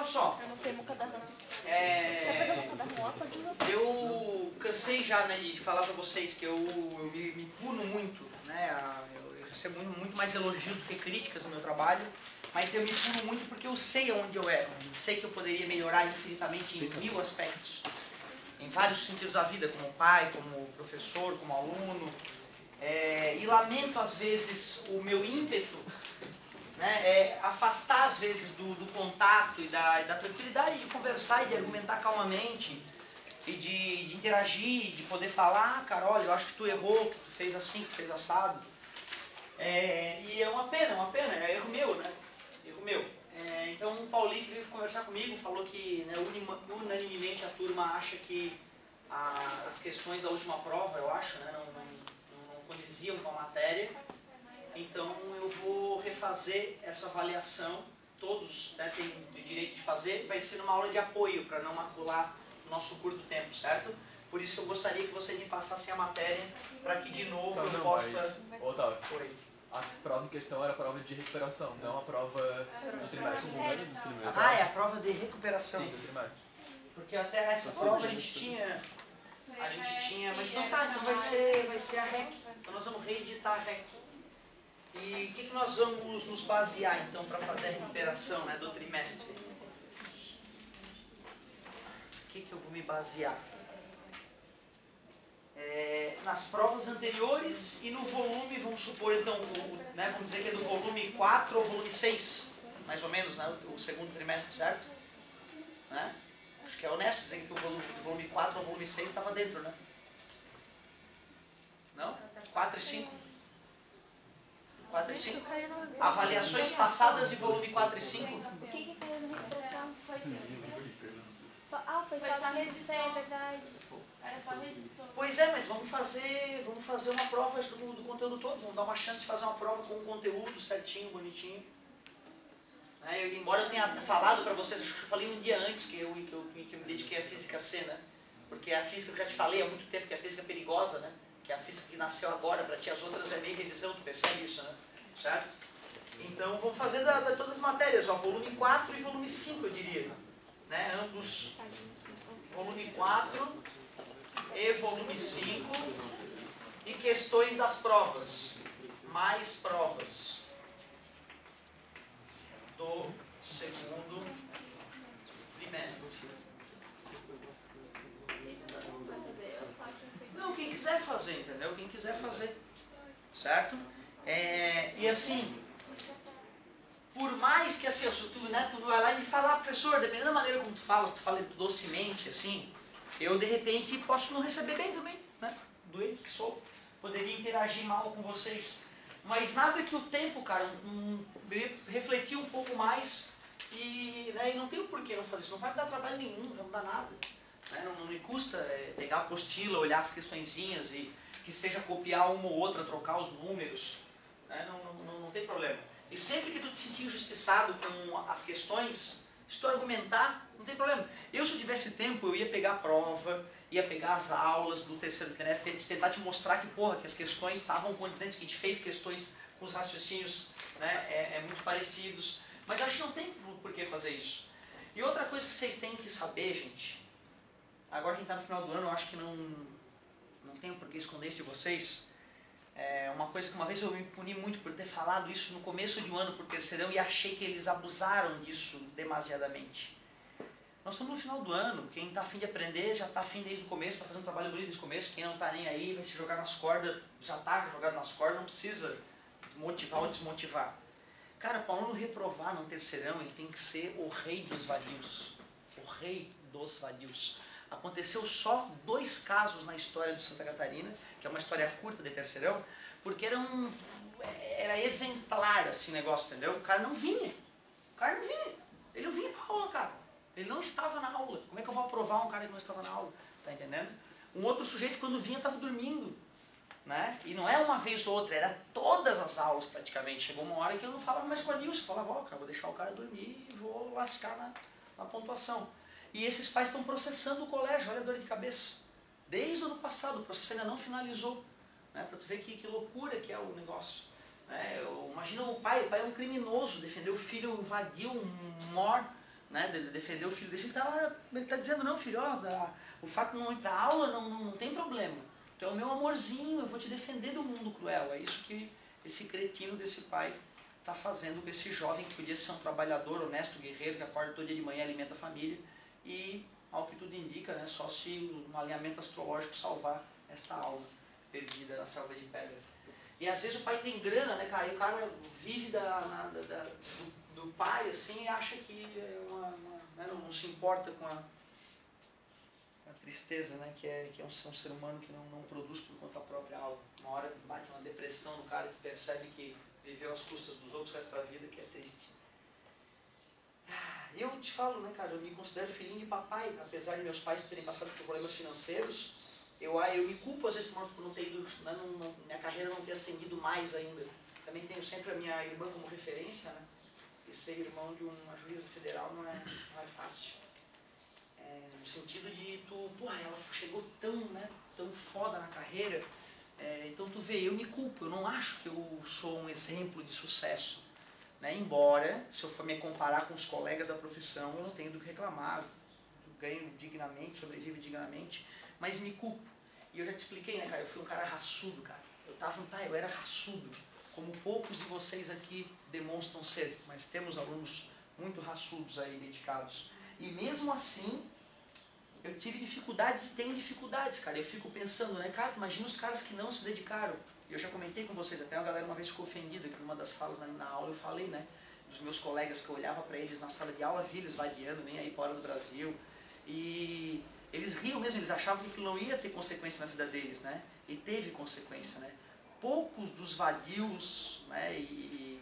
olha só. Eu não queimo o cadarrão. Quer pegar meu cadarrão lá? Pode ir. Eu cansei já, né, de falar pra vocês que eu me puno muito, né? Eu recebo muito mais elogios do que críticas no meu trabalho, mas eu me puno muito porque eu sei onde eu erro. Eu sei que eu poderia melhorar infinitamente em 1000 aspectos. Em vários sentidos da vida, como pai, como professor, como aluno. E lamento às vezes o meu ímpeto, né, afastar às vezes do contato e da tranquilidade de conversar e de argumentar calmamente e de interagir, de poder falar, ah, cara, olha, eu acho que tu errou, que tu fez assim, que tu fez assado. E é uma pena, é erro meu, né? Erro meu. Então o Paulinho veio conversar comigo, falou que, né, unanimemente a turma acha que as questões da última prova, eu acho, né, não condiziam com a matéria. Então eu vou refazer essa avaliação, todos, né, têm o direito de fazer, vai ser numa aula de apoio para não macular o nosso curto tempo, certo? Por isso eu gostaria que vocês me passassem a matéria para que de novo eu possa... Otávio, a prova em questão era a prova de recuperação, não a prova de trimestre. Ah, é a prova de recuperação. Sim, do trimestre. Porque até essa prova a gente tinha, mas não tá, então vai ser a REC. Então nós vamos reeditar a REC. E o que nós vamos nos basear então para fazer a recuperação, né, do trimestre? O que eu vou me basear? Nas provas anteriores e no volume, vamos supor então, né, vamos dizer que é do volume 4 ao volume 6, mais ou menos, né, o segundo trimestre, certo? Né? Acho que é honesto dizer que o volume 4 ao volume 6 estava dentro, né? Não? 4 e 5? 4 e 5? Avaliações passadas em volume 4 e 5? O que caiu na recuperação? Foi só a resistência, é verdade. Era só resistência. Pois é, mas vamos fazer uma prova do conteúdo todo. Vamos dar uma chance de fazer uma prova com o conteúdo certinho, bonitinho. Embora eu tenha falado para vocês, acho que eu falei um dia antes que eu me dediquei à física C, né? Porque a física, eu já te falei há muito tempo, que a física é perigosa, né? Que é a física que nasceu agora, para ti as outras é meio revisão, tu percebe isso, né? Certo? Então vamos fazer todas as matérias, ó, volume 4 e volume 5, eu diria. Né? Ambos, volume 4 e volume 5, e questões das provas, mais provas do segundo trimestre. Não, quem quiser fazer, entendeu? Quem quiser fazer, certo? E assim, por mais que assim, tu vai lá e me fala, professor, dependendo da maneira como tu fala, se tu fala docemente, assim, eu de repente posso não receber bem também, né? Doente que sou, poderia interagir mal com vocês. Mas nada que o tempo, cara, refletir um pouco mais e não tem o porquê não fazer isso. Não vai me dar trabalho nenhum, não vai me dar nada. Né? Não me custa pegar a apostila, olhar as questõezinhas e que seja copiar uma ou outra, trocar os números. Né? Não tem problema. E sempre que tu te sentir injustiçado com as questões, se tu argumentar, não tem problema. Eu, se eu tivesse tempo, eu ia pegar a prova, ia pegar as aulas do terceiro trimestre, tentar te mostrar que, que as questões estavam condizentes, que a gente fez questões com os raciocínios, né, muito parecidos. Mas acho que não tem por que fazer isso. E outra coisa que vocês têm que saber, gente, agora que a gente está no final do ano, eu acho que não tenho por que esconder isso de vocês. Uma coisa que uma vez eu me puni muito por ter falado isso no começo de um ano por terceirão e achei que eles abusaram disso demasiadamente. Nós estamos no final do ano, quem está afim de aprender já está afim desde o começo, está fazendo trabalho bonito desde o começo, quem não está nem aí vai se jogar nas cordas, já está jogado nas cordas, não precisa motivar ou desmotivar. Cara, para o aluno reprovar no terceirão, ele tem que ser o rei dos vadios. O rei dos vadios. Aconteceu só 2 casos na história de Santa Catarina, que é uma história curta de terceirão, porque era exemplar assim o negócio, entendeu? O cara não vinha. Ele não vinha pra aula, cara. Ele não estava na aula. Como é que eu vou aprovar um cara que não estava na aula? Tá entendendo? Um outro sujeito, quando vinha, estava dormindo. Né? E não é uma vez ou outra, era todas as aulas praticamente. Chegou uma hora que eu não falava mais com a Nilson. Eu falava, cara, vou deixar o cara dormir e vou lascar na pontuação. E esses pais estão processando o colégio, olha a dor de cabeça. Desde o ano passado, o processo ainda não finalizou. Né? Para tu ver que loucura que é o negócio. Imagina o pai é um criminoso, defendeu o filho, invadiu um mor, né, de defender o filho dele. Ele tá dizendo, não filho, ó, o fato de não ir para aula não tem problema. Tu é o meu amorzinho, eu vou te defender do mundo cruel. É isso que esse cretino desse pai está fazendo com esse jovem que podia ser um trabalhador honesto, guerreiro, que acorda todo dia de manhã e alimenta a família. E, ao que tudo indica, né, só se um alinhamento astrológico salvar esta alma perdida na selva de pedra. E às vezes o pai tem grana, né, cara? E o cara vive do pai, assim, e acha que né, não se importa com a tristeza, né? Que é um ser humano que não produz por conta própria algo. Uma hora bate uma depressão no cara que percebe que viveu às custas dos outros o resto da vida, que é triste. Eu te falo, né, cara? Eu me considero filhinho de papai, apesar de meus pais terem passado por problemas financeiros. Eu me culpo às vezes por não ter ido, né, minha carreira não ter ascendido mais ainda. Também tenho sempre a minha irmã como referência, né? E ser irmão de uma juíza federal não é fácil. No sentido de ela chegou tão foda na carreira, então tu vê, eu me culpo, eu não acho que eu sou um exemplo de sucesso, né? Embora, se eu for me comparar com os colegas da profissão, eu não tenho do que reclamar, eu ganho dignamente, sobrevivo dignamente, mas me culpo. E eu já te expliquei, né, cara, eu fui um cara raçudo, cara, eu era raçudo, como poucos de vocês aqui demonstram ser, mas temos alunos muito raçudos aí, dedicados. E mesmo assim, eu tive dificuldades e tenho dificuldades, cara. Eu fico pensando, né, cara, imagina os caras que não se dedicaram. Eu já comentei com vocês, até a galera uma vez ficou ofendida, que numa das falas na aula eu falei, né, dos meus colegas que eu olhava para eles na sala de aula, vi eles vadiando, nem aí fora do Brasil. E eles riam mesmo, eles achavam que aquilo não ia ter consequência na vida deles, né? E teve consequência, né? Poucos dos vadios, né, e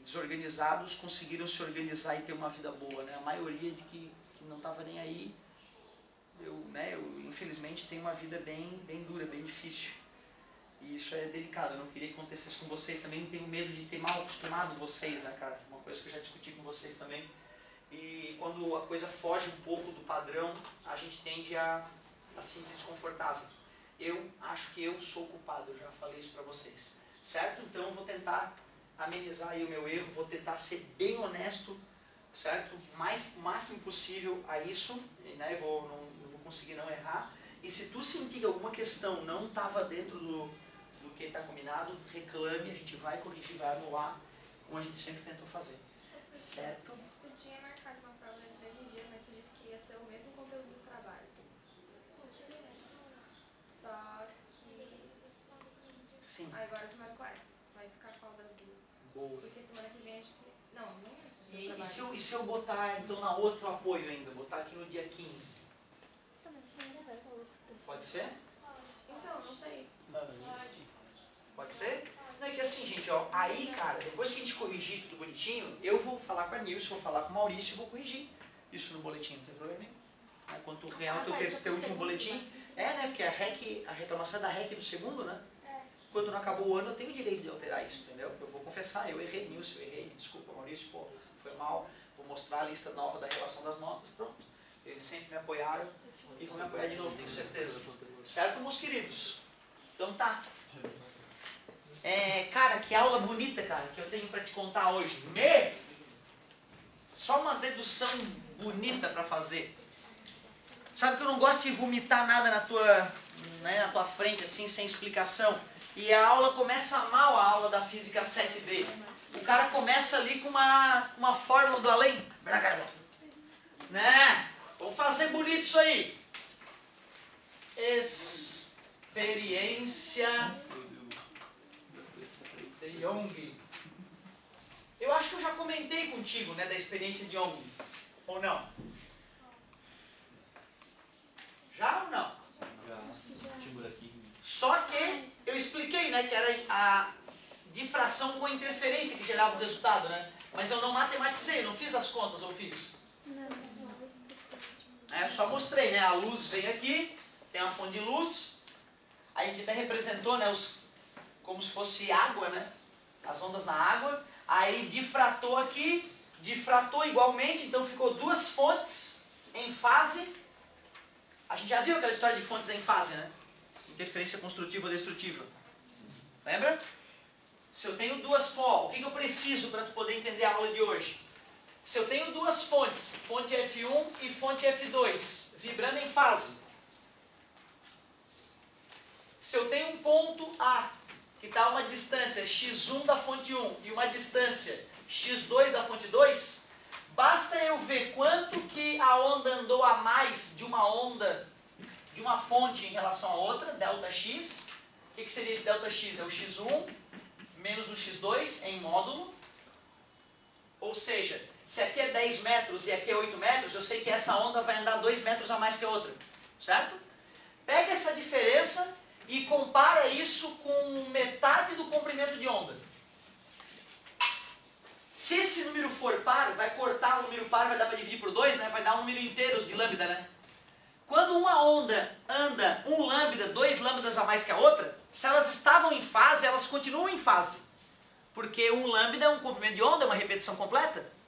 desorganizados conseguiram se organizar e ter uma vida boa, né? A maioria de que não estava nem aí, eu infelizmente tenho uma vida bem dura, bem difícil. E isso é delicado, eu não queria que acontecesse com vocês também, não tenho medo de ter mal acostumado vocês, né, cara? Uma coisa que eu já discuti com vocês também. E quando a coisa foge um pouco do padrão, a gente tende a se sentir desconfortável. Eu acho que eu sou o culpado, eu já falei isso para vocês, certo? Então eu vou tentar amenizar aí o meu erro, vou tentar ser bem honesto, certo? O máximo possível a isso, né? Eu não vou conseguir não errar. E se tu sentir que alguma questão não estava dentro do que está combinado, reclame, a gente vai corrigir, vai anular, como a gente sempre tentou fazer, certo? Tu tinha marcado uma prova nesse mesmo dia, mas tu disse que ia ser o mesmo conteúdo do trabalho. Só que... Sim. Aí agora tu marcou essa. Vai ficar qual das duas? Boa. Porque semana que vem a gente... Não é. E se eu botar então na outra apoio ainda, botar aqui no dia 15? Pode ser? Então, não sei. Pode ser? Não, é que assim, gente, ó, aí, cara, depois que a gente corrigir tudo bonitinho, eu vou falar com a Nilce, vou falar com o Maurício e vou corrigir isso no boletim, não tem problema nenhum. Aí, quando tu ganhar o teu último boletim, né, porque a reclamação é da REC do segundo, né? Quando não acabou o ano, eu tenho o direito de alterar isso, entendeu? Eu vou confessar, eu errei, Nilce, eu errei, desculpa, Maurício, pô, foi mal, vou mostrar a lista nova da relação das notas, pronto. Eles sempre me apoiaram e vão me apoiar de novo, tenho certeza. Certo, meus queridos? Então tá. Cara, que aula bonita, cara, que eu tenho pra te contar hoje. Só umas dedução bonita pra fazer. Sabe que eu não gosto de vomitar nada na tua frente, assim, sem explicação. E a aula começa mal, a aula da física 7D. O cara começa ali com uma fórmula do além. Né? Vamos fazer bonito isso aí. Experiência de Young. Eu acho que eu já comentei contigo, né, da experiência de Young. Ou não? Já ou não? Só que eu expliquei, né, que era a difração com interferência que gerava o resultado, né? Mas eu não matematizei, não fiz as contas, ou fiz? Eu só mostrei, né? A luz vem aqui, tem uma fonte de luz, a gente até representou, né, como se fosse água, né? As ondas na água, aí difratou aqui, difratou igualmente, então ficou duas fontes em fase. A gente já viu aquela história de fontes em fase, né? Interferência construtiva ou destrutiva. Lembra? Se eu tenho duas fontes, o que eu preciso para tu poder entender a aula de hoje? Se eu tenho duas fontes, fonte F1 e fonte F2, vibrando em fase. Se eu tenho um ponto A, que está a uma distância x1 da fonte 1 e uma distância x2 da fonte 2, basta eu ver quanto que a onda andou a mais de uma onda, de uma fonte em relação a outra, ΔX. O que seria esse ΔX? É o x1 menos o x2 em módulo. Ou seja, se aqui é 10 metros e aqui é 8 metros, eu sei que essa onda vai andar 2 metros a mais que a outra. Certo? Pega essa diferença e compara isso com metade do comprimento de onda. Se esse número for par, vai cortar o número par, vai dar para dividir por 2, né? Vai dar um número inteiro de lambda, né? Quando uma onda anda 1 lambda, 2 lambdas a mais que a outra, se elas estavam em fase, elas continuam em fase. Porque 1 lambda é um comprimento de onda, é uma repetição completa.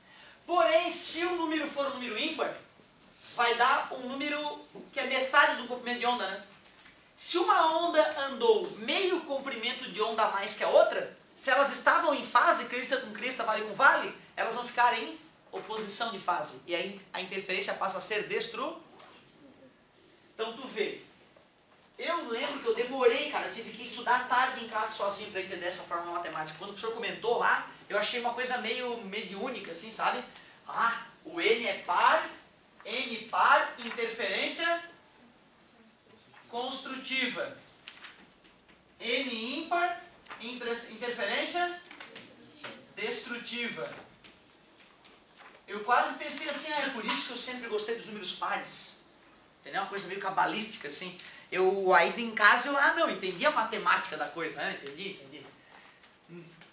Porém, se o número for um número ímpar, vai dar um número que é metade do comprimento de onda, né? Se uma onda andou meio comprimento de onda a mais que a outra, se elas estavam em fase, crista com crista, vale com vale, elas vão ficar em oposição de fase. E aí a interferência passa a ser destrutiva. Então tu vê. Eu lembro que eu demorei, cara, eu tive que estudar tarde em classe sozinho para entender essa fórmula matemática. Quando o professor comentou lá, eu achei uma coisa meio mediúnica, assim, sabe? Ah, o N é par, N par, interferência construtiva. N ímpar, interferência destrutiva. Eu quase pensei assim, é por isso que eu sempre gostei dos números pares. Entendeu? Uma coisa meio cabalística, assim. Eu aí em casa, eu entendi a matemática da coisa, né? Entendi.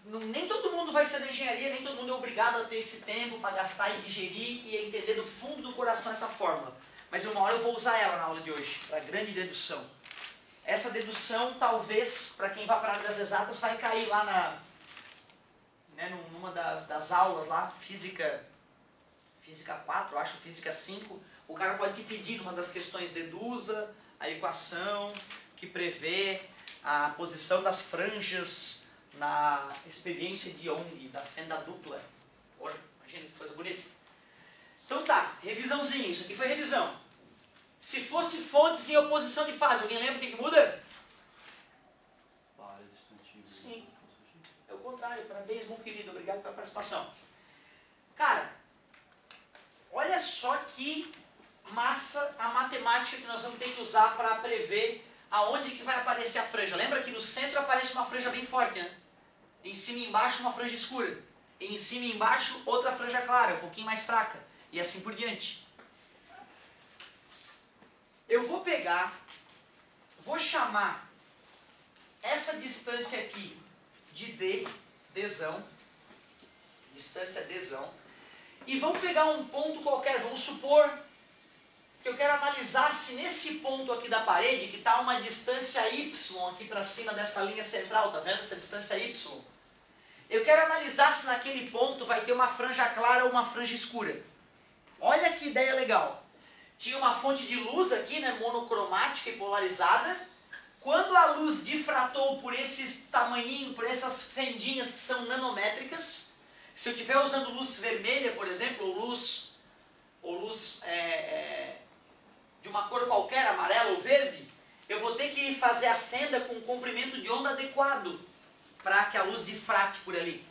Nem todo mundo vai ser da engenharia, nem todo mundo é obrigado a ter esse tempo para gastar e digerir e entender do fundo do coração essa fórmula. Mas uma hora eu vou usar ela na aula de hoje, para grande dedução. Essa dedução, talvez, para quem vai para a área das exatas, vai cair lá numa das aulas lá, física 4, acho, física 5. O cara pode te pedir numa das questões, deduza a equação que prevê a posição das franjas na experiência de Young, da fenda dupla. Olha, imagina que coisa bonita. Então tá, revisãozinha, isso aqui foi revisão. Se fosse fontes em oposição de fase, alguém lembra o que muda? Sim, é o contrário. Parabéns, meu querido, obrigado pela participação. Cara, olha só que massa a matemática que nós vamos ter que usar para prever aonde que vai aparecer a franja. Lembra que no centro aparece uma franja bem forte, né? Em cima e embaixo uma franja escura. E em cima e embaixo outra franja clara, um pouquinho mais fraca. E assim por diante. Eu vou pegar, vou chamar essa distância aqui de D, Dzão, distância Dzão, e vamos pegar um ponto qualquer, vamos supor que eu quero analisar se nesse ponto aqui da parede, que está uma distância Y aqui para cima dessa linha central, tá vendo essa distância Y? Eu quero analisar se naquele ponto vai ter uma franja clara ou uma franja escura. Olha que ideia legal. Tinha uma fonte de luz aqui, né, monocromática e polarizada. Quando a luz difratou por esses tamanhinhos, por essas fendinhas que são nanométricas, se eu estiver usando luz vermelha, por exemplo, ou luz de uma cor qualquer, amarela ou verde, eu vou ter que fazer a fenda com um comprimento de onda adequado para que a luz difrate por ali.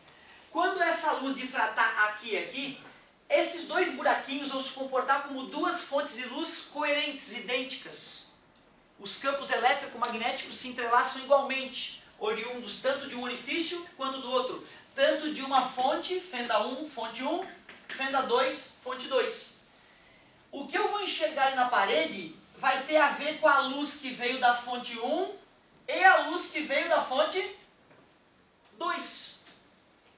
Quando essa luz difratar aqui e aqui, esses dois buraquinhos vão se comportar como duas fontes de luz coerentes, idênticas. Os campos elétrico-magnéticos se entrelaçam igualmente, oriundos tanto de um orifício quanto do outro. Tanto de uma fonte, fenda 1, fonte 1, fenda 2, fonte 2. O que eu vou enxergar ali na parede vai ter a ver com a luz que veio da fonte 1 e a luz que veio da fonte 2.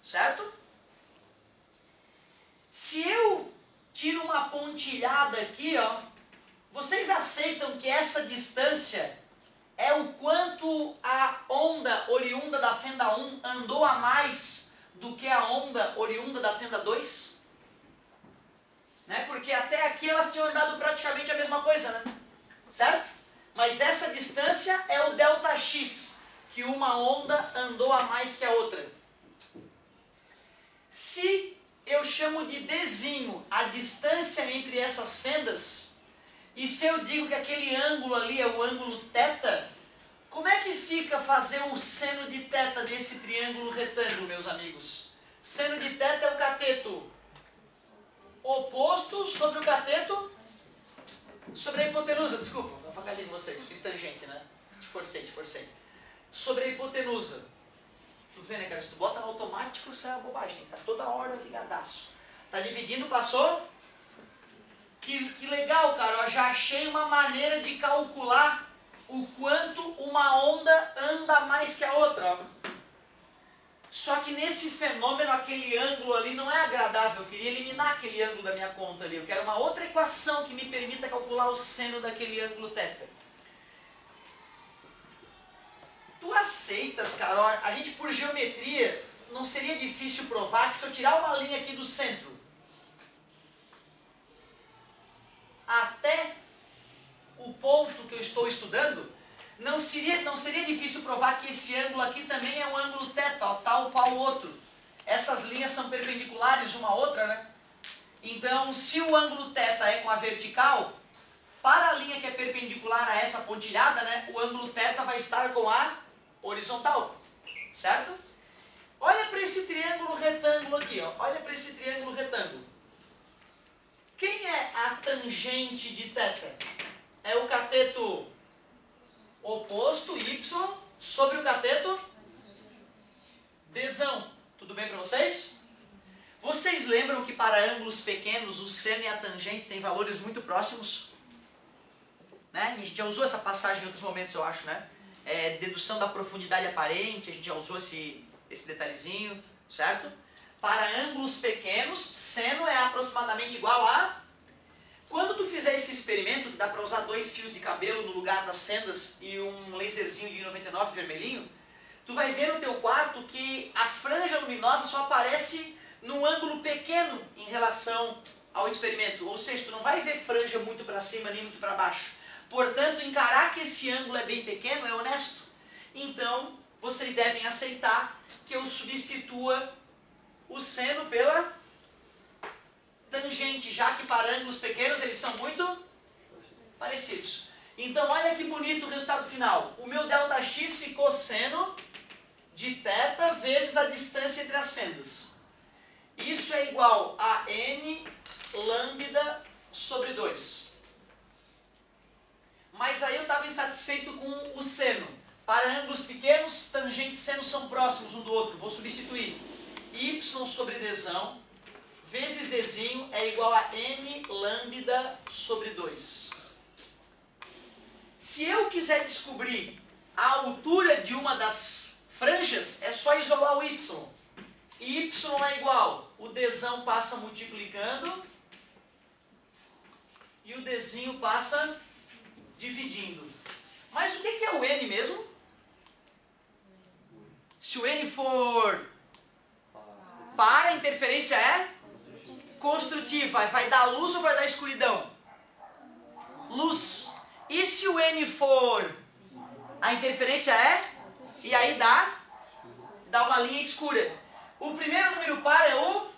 Certo? Se eu tiro uma pontilhada aqui, ó, vocês aceitam que essa distância é o quanto a onda oriunda da fenda 1 andou a mais do que a onda oriunda da fenda 2? Né? Porque até aqui elas tinham andado praticamente a mesma coisa, né? Certo? Mas essa distância é o ΔX, que uma onda andou a mais que a outra. Se eu chamo de Dzinho a distância entre essas fendas, e se eu digo que aquele ângulo ali é o ângulo θ, como é que fica fazer o seno de θ desse triângulo retângulo, meus amigos? Seno de θ é o cateto oposto sobre o cateto sobre a hipotenusa, desculpa, vou focar ali em vocês, fiz tangente, né? Te forcei. Sobre a hipotenusa. Tu vê, né, cara? Se tu bota no automático, isso é uma bobagem. Tá toda hora ligadaço. Tá dividindo, passou? Que legal, cara. Eu já achei uma maneira de calcular o quanto uma onda anda mais que a outra, ó. Só que nesse fenômeno, aquele ângulo ali não é agradável. Eu queria eliminar aquele ângulo da minha conta ali. Eu quero uma outra equação que me permita calcular o seno daquele ângulo θ. Tu aceitas, cara? A gente, por geometria, não seria difícil provar que se eu tirar uma linha aqui do centro até o ponto que eu estou estudando, não seria difícil provar que esse ângulo aqui também é um ângulo θ, ó, tal qual o outro. Essas linhas são perpendiculares uma à outra, né? Então, se o ângulo θ é com a vertical, para a linha que é perpendicular a essa pontilhada, né, o ângulo θ vai estar com a horizontal, certo? Olha para esse triângulo retângulo aqui, ó. Olha para esse triângulo retângulo. Quem é a tangente de θ? É o cateto oposto, y, sobre o cateto dzão. Tudo bem para vocês? Vocês lembram que para ângulos pequenos o seno e a tangente têm valores muito próximos? Né? A gente já usou essa passagem em outros momentos, eu acho, né? Dedução da profundidade aparente, a gente já usou esse detalhezinho, certo? Para ângulos pequenos, seno é aproximadamente igual a... Quando tu fizer esse experimento, que dá para usar 2 fios de cabelo no lugar das fendas e um laserzinho de 99 vermelhinho, tu vai ver no teu quarto que a franja luminosa só aparece num ângulo pequeno em relação ao experimento. Ou seja, tu não vai ver franja muito para cima nem muito para baixo. Portanto, encarar que esse ângulo é bem pequeno é honesto. Então, vocês devem aceitar que eu substitua o seno pela tangente, já que para ângulos pequenos eles são muito parecidos. Então, olha que bonito o resultado final. O meu ΔX ficou seno de θ vezes a distância entre as fendas. Isso é igual a n lambda sobre 2. Mas aí eu estava insatisfeito com o seno. Para ângulos pequenos, tangente e seno são próximos um do outro. Vou substituir. Y sobre dzão vezes dzinho é igual a n lambda sobre 2. Se eu quiser descobrir a altura de uma das franjas, é só isolar o y. Y é igual, o dzão passa multiplicando e o dzinho passa dividindo. Mas o que é o n mesmo? Se o n for par, a interferência é construtiva. Vai dar luz ou vai dar escuridão? Luz. E se o n for... A interferência é... E aí dá uma linha escura. O primeiro número par é o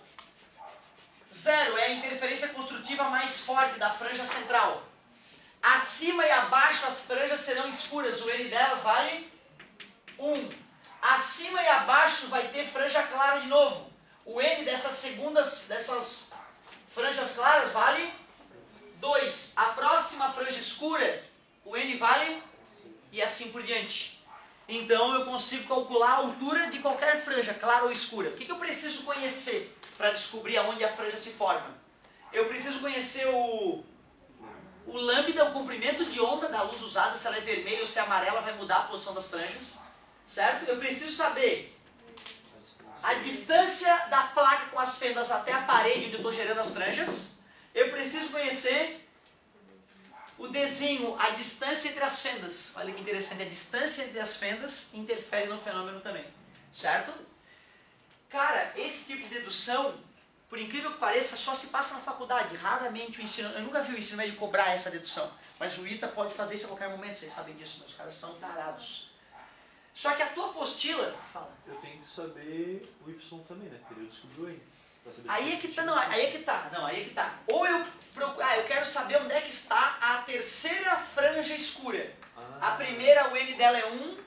0. É a interferência construtiva mais forte da franja central. Acima e abaixo as franjas serão escuras. O n delas vale 1. Acima e abaixo vai ter franja clara de novo. O n dessas franjas claras vale 2. A próxima franja escura, o n vale e assim por diante. Então eu consigo calcular a altura de qualquer franja, clara ou escura. O que eu preciso conhecer para descobrir aonde a franja se forma? Eu preciso conhecer o lambda, o comprimento de onda da luz usada, se ela é vermelha ou se é amarela, vai mudar a posição das franjas, certo? Eu preciso saber a distância da placa com as fendas até a parede onde eu estou gerando as franjas. Eu preciso conhecer o dzinho, a distância entre as fendas. Olha que interessante, a distância entre as fendas interfere no fenômeno também, certo? Cara, esse tipo de dedução, por incrível que pareça, só se passa na faculdade. Raramente o ensino... Eu nunca vi o ensino médio cobrar essa dedução. Mas o ITA pode fazer isso a qualquer momento, vocês sabem disso, meus caras são tarados. Só que a tua apostila... Fala. Eu tenho que saber o Y também, né? Porque eu descobri o N. Aí é que tá, não, aí é que tá, não, aí é que tá. Ou eu quero saber onde é que está a terceira franja escura. A primeira, o N dela é 1,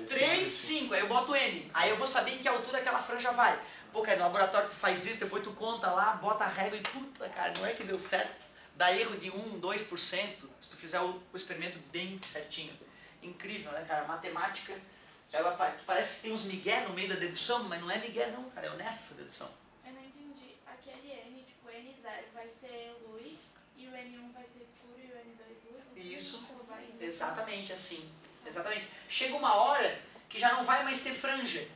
3, 5, aí eu boto N. Aí eu vou saber em que altura aquela franja vai. Pô, cara, no laboratório tu faz isso, depois tu conta lá, bota a régua e puta, cara, não é que deu certo. Dá erro de 1, 2%, se tu fizer o experimento bem certinho. Incrível, né, cara? A matemática, ela parece que tem uns migué no meio da dedução, mas não é migué não, cara, é honesta essa dedução. Eu não entendi. Aquele N, tipo, N0 vai ser luz, e o N1 vai ser escuro e o N2 luz? Isso, exatamente assim. Exatamente. Chega uma hora que já não vai mais ter franja.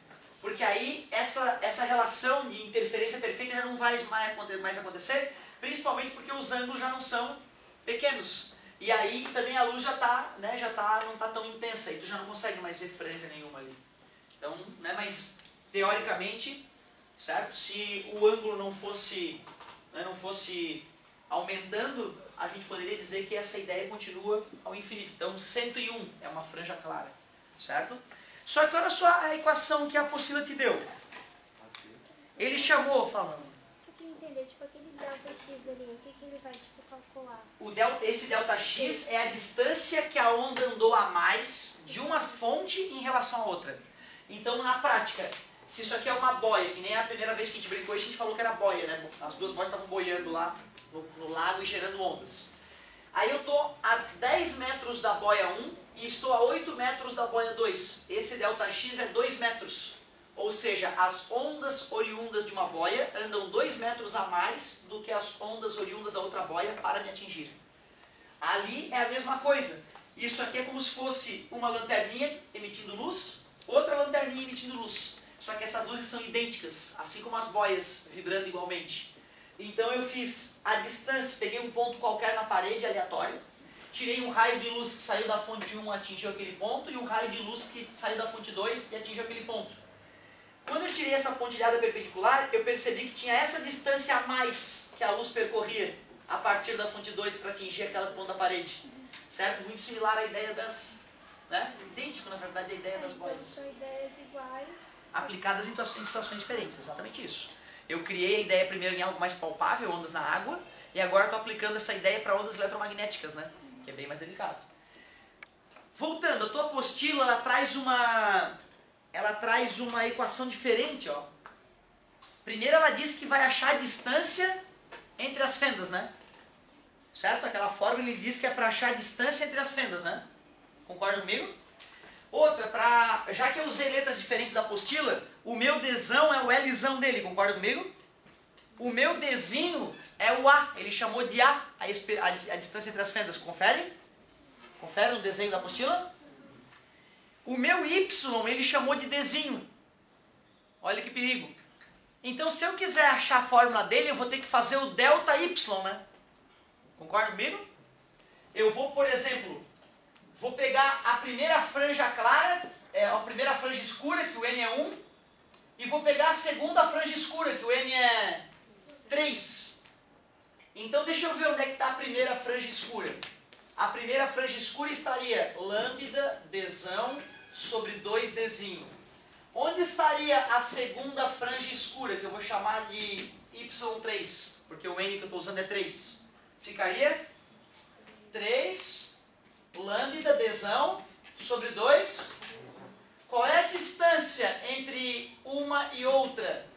Porque aí essa relação de interferência perfeita já não vai mais acontecer, principalmente porque os ângulos já não são pequenos. E aí também a luz já tá, né, não está tão intensa, e tu já não consegue mais ver franja nenhuma ali. Então, né, mas teoricamente, certo? Se o ângulo não fosse aumentando, a gente poderia dizer que essa ideia continua ao infinito. Então 101 é uma franja clara, certo? Só que olha só a equação que a apostila te deu. Ele chamou, falando. Só queria entender, tipo, aquele ΔX ali, o que ele vai, tipo, calcular? Esse ΔX é a distância que a onda andou a mais de uma fonte em relação a outra. Então, na prática, se isso aqui é uma boia, que nem a primeira vez que a gente brincou, a gente falou que era boia, né? As duas boias estavam boiando lá no lago e gerando ondas. Aí eu estou a 10 metros da boia 1 e estou a 8 metros da boia 2. Esse ΔX é 2 metros. Ou seja, as ondas oriundas de uma boia andam 2 metros a mais do que as ondas oriundas da outra boia para me atingir. Ali é a mesma coisa. Isso aqui é como se fosse uma lanterninha emitindo luz, outra lanterninha emitindo luz. Só que essas luzes são idênticas, assim como as boias vibrando igualmente. Então eu fiz a distância, peguei um ponto qualquer na parede, aleatório, tirei um raio de luz que saiu da fonte 1 e atingiu aquele ponto, e um raio de luz que saiu da fonte 2 e atingiu aquele ponto. Quando eu tirei essa pontilhada perpendicular, eu percebi que tinha essa distância a mais que a luz percorria a partir da fonte 2 para atingir aquela ponta da parede. Certo? Muito similar à ideia das... né? Idêntico, na verdade, à ideia das boias. São ideias iguais. Aplicadas em situações diferentes, exatamente isso. Eu criei a ideia primeiro em algo mais palpável, ondas na água, e agora estou aplicando essa ideia para ondas eletromagnéticas, né? Que é bem mais delicado. Voltando, a tua apostila, ela traz uma equação diferente, ó. Primeiro ela diz que vai achar a distância entre as fendas, né? Certo? Aquela fórmula ele diz que é para achar a distância entre as fendas, né? Concorda comigo? Outra, já que eu usei letras diferentes da apostila, o meu Dzão é o Lzão dele, concorda comigo? O meu Dzinho é o A, ele chamou de A, a distância entre as fendas, confere? Confere no desenho da apostila? O meu Y ele chamou de Dzinho. Olha que perigo. Então se eu quiser achar a fórmula dele, eu vou ter que fazer o ΔY, né? Concorda comigo? Eu vou, por exemplo, vou pegar a primeira franja clara, a primeira franja escura, que o N é 1, e vou pegar a segunda franja escura, que o N é 3. Então deixa eu ver onde é que está a primeira franja escura. A primeira franja escura estaria lambda Dzão sobre 2Dzinho. Onde estaria a segunda franja escura, que eu vou chamar de Y3, porque o N que eu estou usando é 3. Ficaria 3 lambda Dzão sobre 2. Qual é a distância entre uma e outra?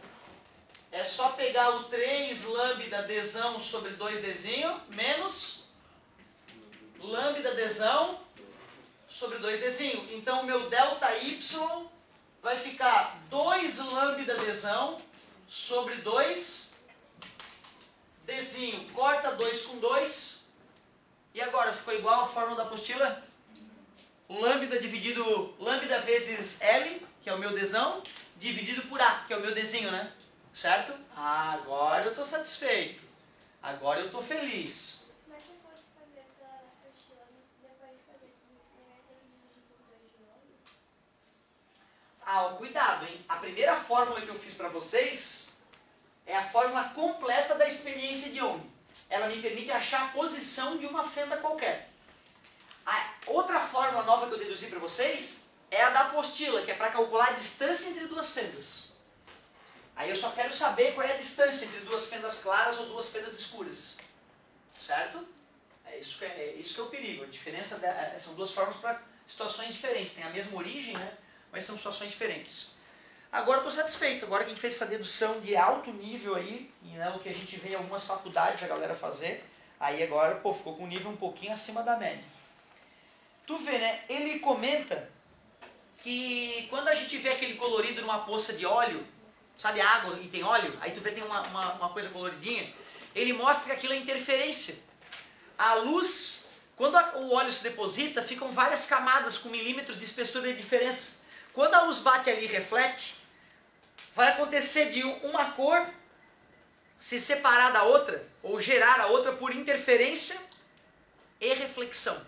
É só pegar o 3 lambda Dzão sobre 2Dzinho menos lambda Dzão sobre 2Dzinho. Então o meu ΔY vai ficar 2 lambda Dzão sobre 2Dzinho. Corta 2 com 2. E agora, ficou igual a fórmula da apostila? Lambda vezes L, que é o meu Dzão, dividido por A, que é o meu Dzinho, né? Certo? Agora eu estou satisfeito. Agora eu estou feliz. Mas você pode fazer da apostila, depois de fazer tudo isso, né? Dividir por 2 de novo. Cuidado, hein? A primeira fórmula que eu fiz para vocês é a fórmula completa da experiência de Ohm. Ela me permite achar a posição de uma fenda qualquer. A outra fórmula nova que eu deduzi para vocês é a da apostila, que é para calcular a distância entre duas fendas. Aí eu só quero saber qual é a distância entre duas fendas claras ou duas fendas escuras. Certo? É isso que é o perigo. A diferença são duas formas para situações diferentes. Tem a mesma origem, né? Mas são situações diferentes. Agora estou satisfeito. Agora que a gente fez essa dedução de alto nível aí, e, né, o que a gente vê em algumas faculdades a galera fazer, aí agora, pô, ficou com um nível um pouquinho acima da média. Tu vê, né? Ele comenta que quando a gente vê aquele colorido numa poça de óleo, sabe, água e tem óleo, aí tu vê tem uma coisa coloridinha, ele mostra que aquilo é interferência. A luz, quando o óleo se deposita, ficam várias camadas com milímetros de espessura de diferença. Quando a luz bate ali e reflete, vai acontecer de uma cor se separar da outra, ou gerar a outra por interferência e reflexão.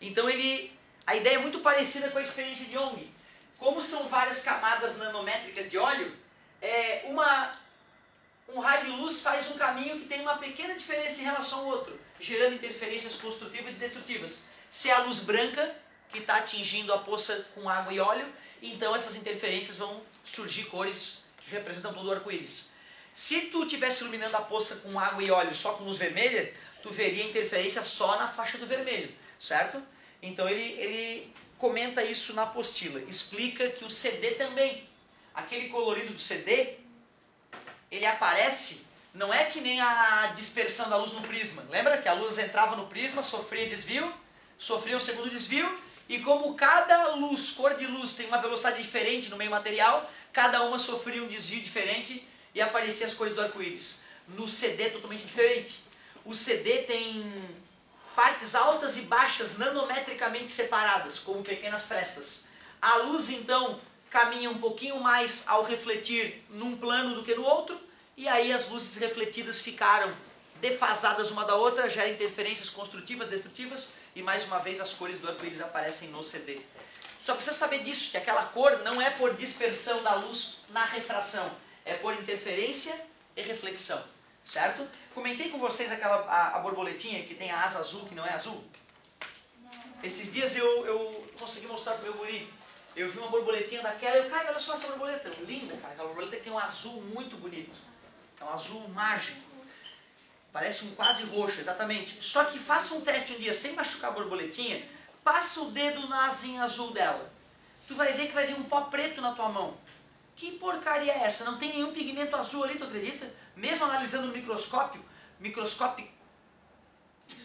Então a ideia é muito parecida com a experiência de Young. Como são várias camadas nanométricas de óleo, um raio de luz faz um caminho que tem uma pequena diferença em relação ao outro, gerando interferências construtivas e destrutivas. Se é a luz branca que está atingindo a poça com água e óleo, então essas interferências vão surgir cores que representam todo o arco-íris. Se tu estivesse iluminando a poça com água e óleo só com luz vermelha, tu veria interferência só na faixa do vermelho, certo? Então ele comenta isso na apostila, explica que o CD também, aquele colorido do CD, ele aparece, não é que nem a dispersão da luz no prisma. Lembra que a luz entrava no prisma, sofria desvio, sofria um segundo desvio, e como cada luz, cor de luz, tem uma velocidade diferente no meio material, cada uma sofria um desvio diferente e apareciam as cores do arco-íris. No CD é totalmente diferente. O CD tem partes altas e baixas nanometricamente separadas, como pequenas frestas. A luz, então, caminha um pouquinho mais ao refletir num plano do que no outro, e aí as luzes refletidas ficaram defasadas uma da outra, geram interferências construtivas, destrutivas, e mais uma vez as cores do arco-íris aparecem no CD. Só precisa saber disso, que aquela cor não é por dispersão da luz na refração, é por interferência e reflexão, certo? Comentei com vocês a borboletinha que tem a asa azul, que não é azul. Esses dias eu consegui mostrar para o meu guri. Eu vi uma borboletinha daquela, cara, olha só essa borboleta, linda, cara, aquela borboleta que tem um azul muito bonito. É um azul mágico. Parece um quase roxo, exatamente. Só que faça um teste um dia sem machucar a borboletinha, passa o dedo na asinha azul dela. Tu vai ver que vai vir um pó preto na tua mão. Que porcaria é essa? Não tem nenhum pigmento azul ali, tu acredita? Mesmo analisando no microscópio, microscópio, que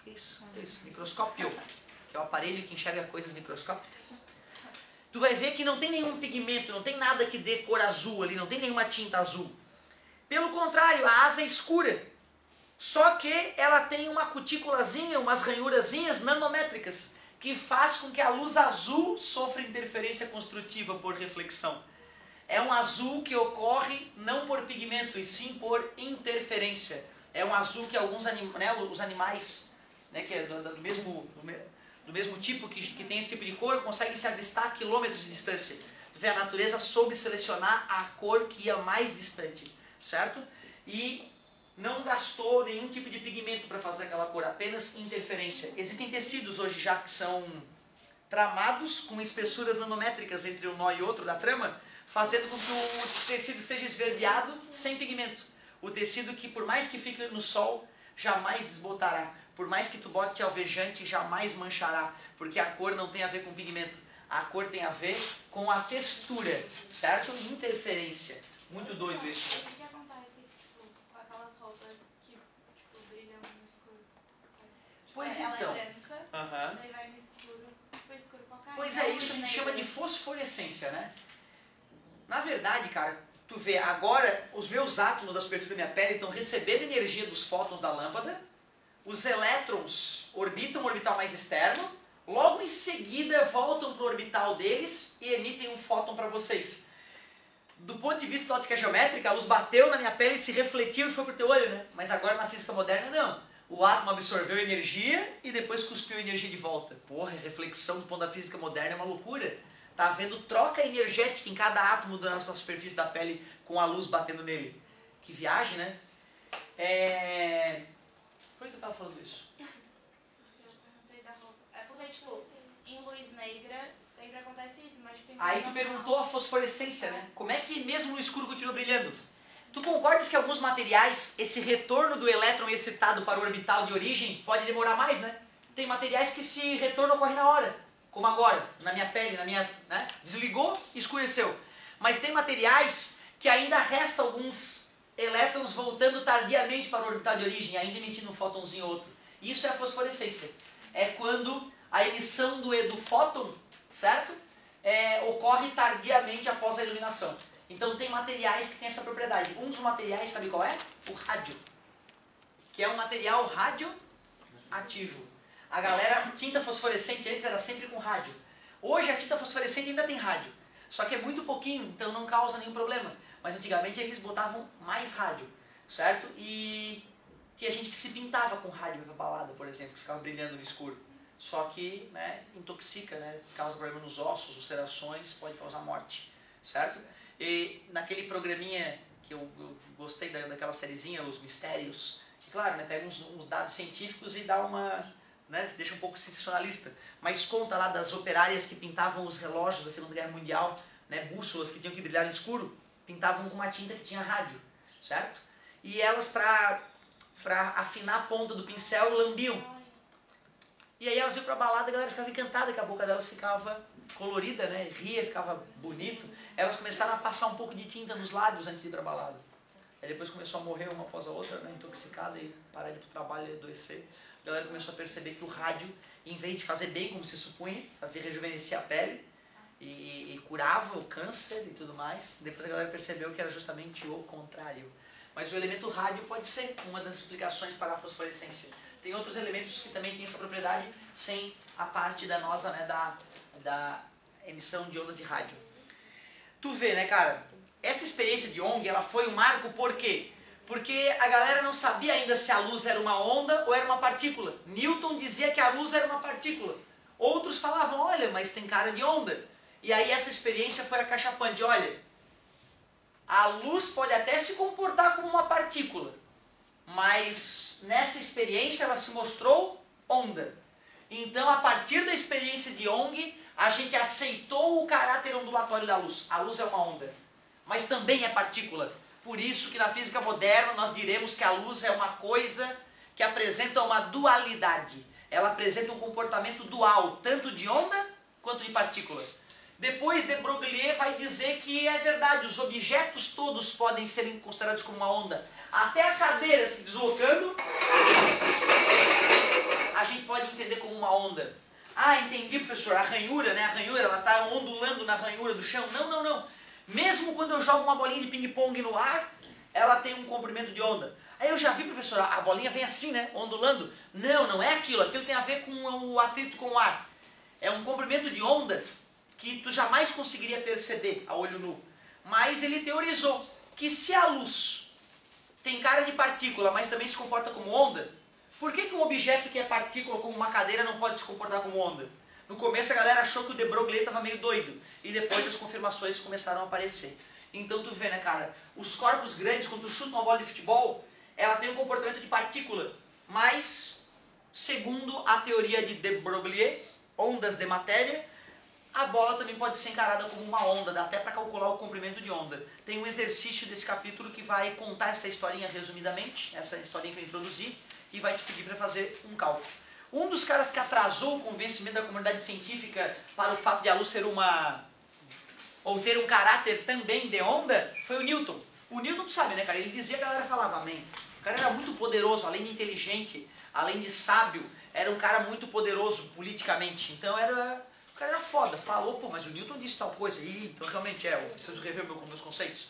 isso? Microscópio, que é o aparelho que enxerga coisas microscópicas. Tu vai ver que não tem nenhum pigmento, não tem nada que dê cor azul ali, não tem nenhuma tinta azul. Pelo contrário, a asa é escura. Só que ela tem uma cutículazinha, umas ranhurazinhas nanométricas, que faz com que a luz azul sofra interferência construtiva por reflexão. É um azul que ocorre não por pigmento, e sim por interferência. É um azul que alguns os animais, né, que é do mesmo tipo que tem esse tipo de cor, conseguem se avistar a quilômetros de distância. Tu vê, a natureza soube selecionar a cor que ia mais distante, certo? E não gastou nenhum tipo de pigmento para fazer aquela cor, apenas interferência. Existem tecidos hoje já que são tramados com espessuras nanométricas entre um nó e outro da trama, fazendo com que o tecido seja esverdeado sem pigmento. O tecido que, por mais que fique no sol, jamais desbotará. Por mais que tu bote alvejante, jamais manchará. Porque a cor não tem a ver com pigmento. A cor tem a ver com a textura, certo? Interferência. Muito doido isso. O que acontece, tipo, com aquelas roupas que, tipo, brilham no escuro? Tipo, Pois ela então. é branca, daí vai no escuro, tipo, escuro qualquer. Pois é, isso a gente chama de fosforescência, né? Na verdade, cara, tu vê, agora os meus átomos da superfície da minha pele estão recebendo energia dos fótons da lâmpada, os elétrons orbitam o orbital mais externo, logo em seguida voltam para o orbital deles e emitem um fóton para vocês. Do ponto de vista da ótica geométrica, a luz bateu na minha pele, se refletiu e foi pro teu olho, né? Mas agora na física moderna, não. O átomo absorveu energia e depois cuspiu energia de volta. Porra, a reflexão do ponto da física moderna é uma loucura. Tá havendo troca energética em cada átomo da nossa superfície da pele com a luz batendo nele. Que viagem, né? Por que eu tava falando isso? Eu perguntei da roupa. É porque, tipo, em luz negra, sei sempre acontece isso, mas tipo, em Aí tu normal. perguntou a fosforescência, né? Como é que mesmo no escuro continua brilhando? Tu concordas que alguns materiais, esse retorno do elétron excitado para o orbital de origem pode demorar mais, né? Tem materiais que esse retorno ocorre na hora, como agora, na minha pele, né? Desligou, escureceu. Mas tem materiais que ainda resta alguns elétrons voltando tardiamente para o orbital de origem, ainda emitindo um fótonzinho ou outro. Isso é a fosforescência. É quando a emissão do fóton, certo? Ocorre tardiamente após a iluminação. Então tem materiais que têm essa propriedade. Um dos materiais, sabe qual é? O rádio. Que é um material radioativo. A galera, tinta fosforescente antes era sempre com rádio. Hoje a tinta fosforescente ainda tem rádio. Só que é muito pouquinho, então não causa nenhum problema. Mas antigamente eles botavam mais rádio, certo? E tinha gente que se pintava com rádio na balada, por exemplo, que ficava brilhando no escuro. Só que, né, intoxica, né, causa problema nos ossos, ulcerações, pode causar morte, certo? E naquele programinha que eu gostei daquela sériezinha, Os Mistérios, que claro, né, pega uns dados científicos e dá uma, né, deixa um pouco sensacionalista, mas conta lá das operárias que pintavam os relógios da Segunda Guerra Mundial, né, bússolas que tinham que brilhar no escuro, pintavam com uma tinta que tinha rádio, certo? E elas, para afinar a ponta do pincel, lambiam. E aí elas iam pra balada e a galera ficava encantada, que a boca delas ficava colorida, né? Ria, ficava bonito. Elas começaram a passar um pouco de tinta nos lábios antes de ir pra balada. Aí depois começou a morrer uma após a outra, né? Intoxicada e parar de ir pro trabalho e adoecer. A galera começou a perceber que o rádio, em vez de fazer bem, como se supunha, fazia rejuvenescer a pele e curava o câncer e tudo mais, depois a galera percebeu que era justamente o contrário. Mas o elemento rádio pode ser uma das explicações para a fosforescência. Tem outros elementos que também têm essa propriedade sem a parte danosa, né, da emissão de ondas de rádio. Tu vê, né, cara? Essa experiência de Young, ela foi um marco por quê? Porque a galera não sabia ainda se a luz era uma onda ou era uma partícula. Newton dizia que a luz era uma partícula. Outros falavam, olha, mas tem cara de onda. E aí essa experiência foi acachapante. Olha, a luz pode até se comportar como uma partícula, mas nessa experiência ela se mostrou onda. Então, a partir da experiência de Young, a gente aceitou o caráter ondulatório da luz. A luz é uma onda, mas também é partícula. Por isso que na física moderna nós diremos que a luz é uma coisa que apresenta uma dualidade. Ela apresenta um comportamento dual, tanto de onda quanto de partícula. Depois, de Broglie vai dizer que é verdade, os objetos todos podem ser considerados como uma onda. Até a cadeira se deslocando, a gente pode entender como uma onda. Ah, entendi, professor, a ranhura, né? A ranhura, ela está ondulando na ranhura do chão. Não, não, não. Mesmo quando eu jogo uma bolinha de ping-pong no ar, ela tem um comprimento de onda. Aí eu já vi, professor, a bolinha vem assim, né? Ondulando. Não, não é aquilo. Aquilo tem a ver com o atrito com o ar. É um comprimento de onda que tu jamais conseguiria perceber a olho nu. Mas ele teorizou que se a luz tem cara de partícula, mas também se comporta como onda, por que um objeto que é partícula, como uma cadeira, não pode se comportar como onda? No começo a galera achou que o de Broglie estava meio doido, e depois as confirmações começaram a aparecer. Então tu vê, né, cara, os corpos grandes, quando tu chuta uma bola de futebol, ela tem um comportamento de partícula, mas, segundo a teoria de Broglie, ondas de matéria, a bola também pode ser encarada como uma onda, dá até para calcular o comprimento de onda. Tem um exercício desse capítulo que vai contar essa historinha resumidamente, essa historinha que eu introduzi, e vai te pedir para fazer um cálculo. Um dos caras que atrasou o convencimento da comunidade científica para o fato de a luz ser ou ter um caráter também de onda, foi o Newton. O Newton, tu sabe, né, cara? Ele dizia, a galera falava amém. O cara era muito poderoso, além de inteligente, além de sábio, era um cara muito poderoso politicamente. Então o cara era foda, falou, pô, mas o Newton disse tal coisa. Ih, então realmente eu preciso rever meus conceitos.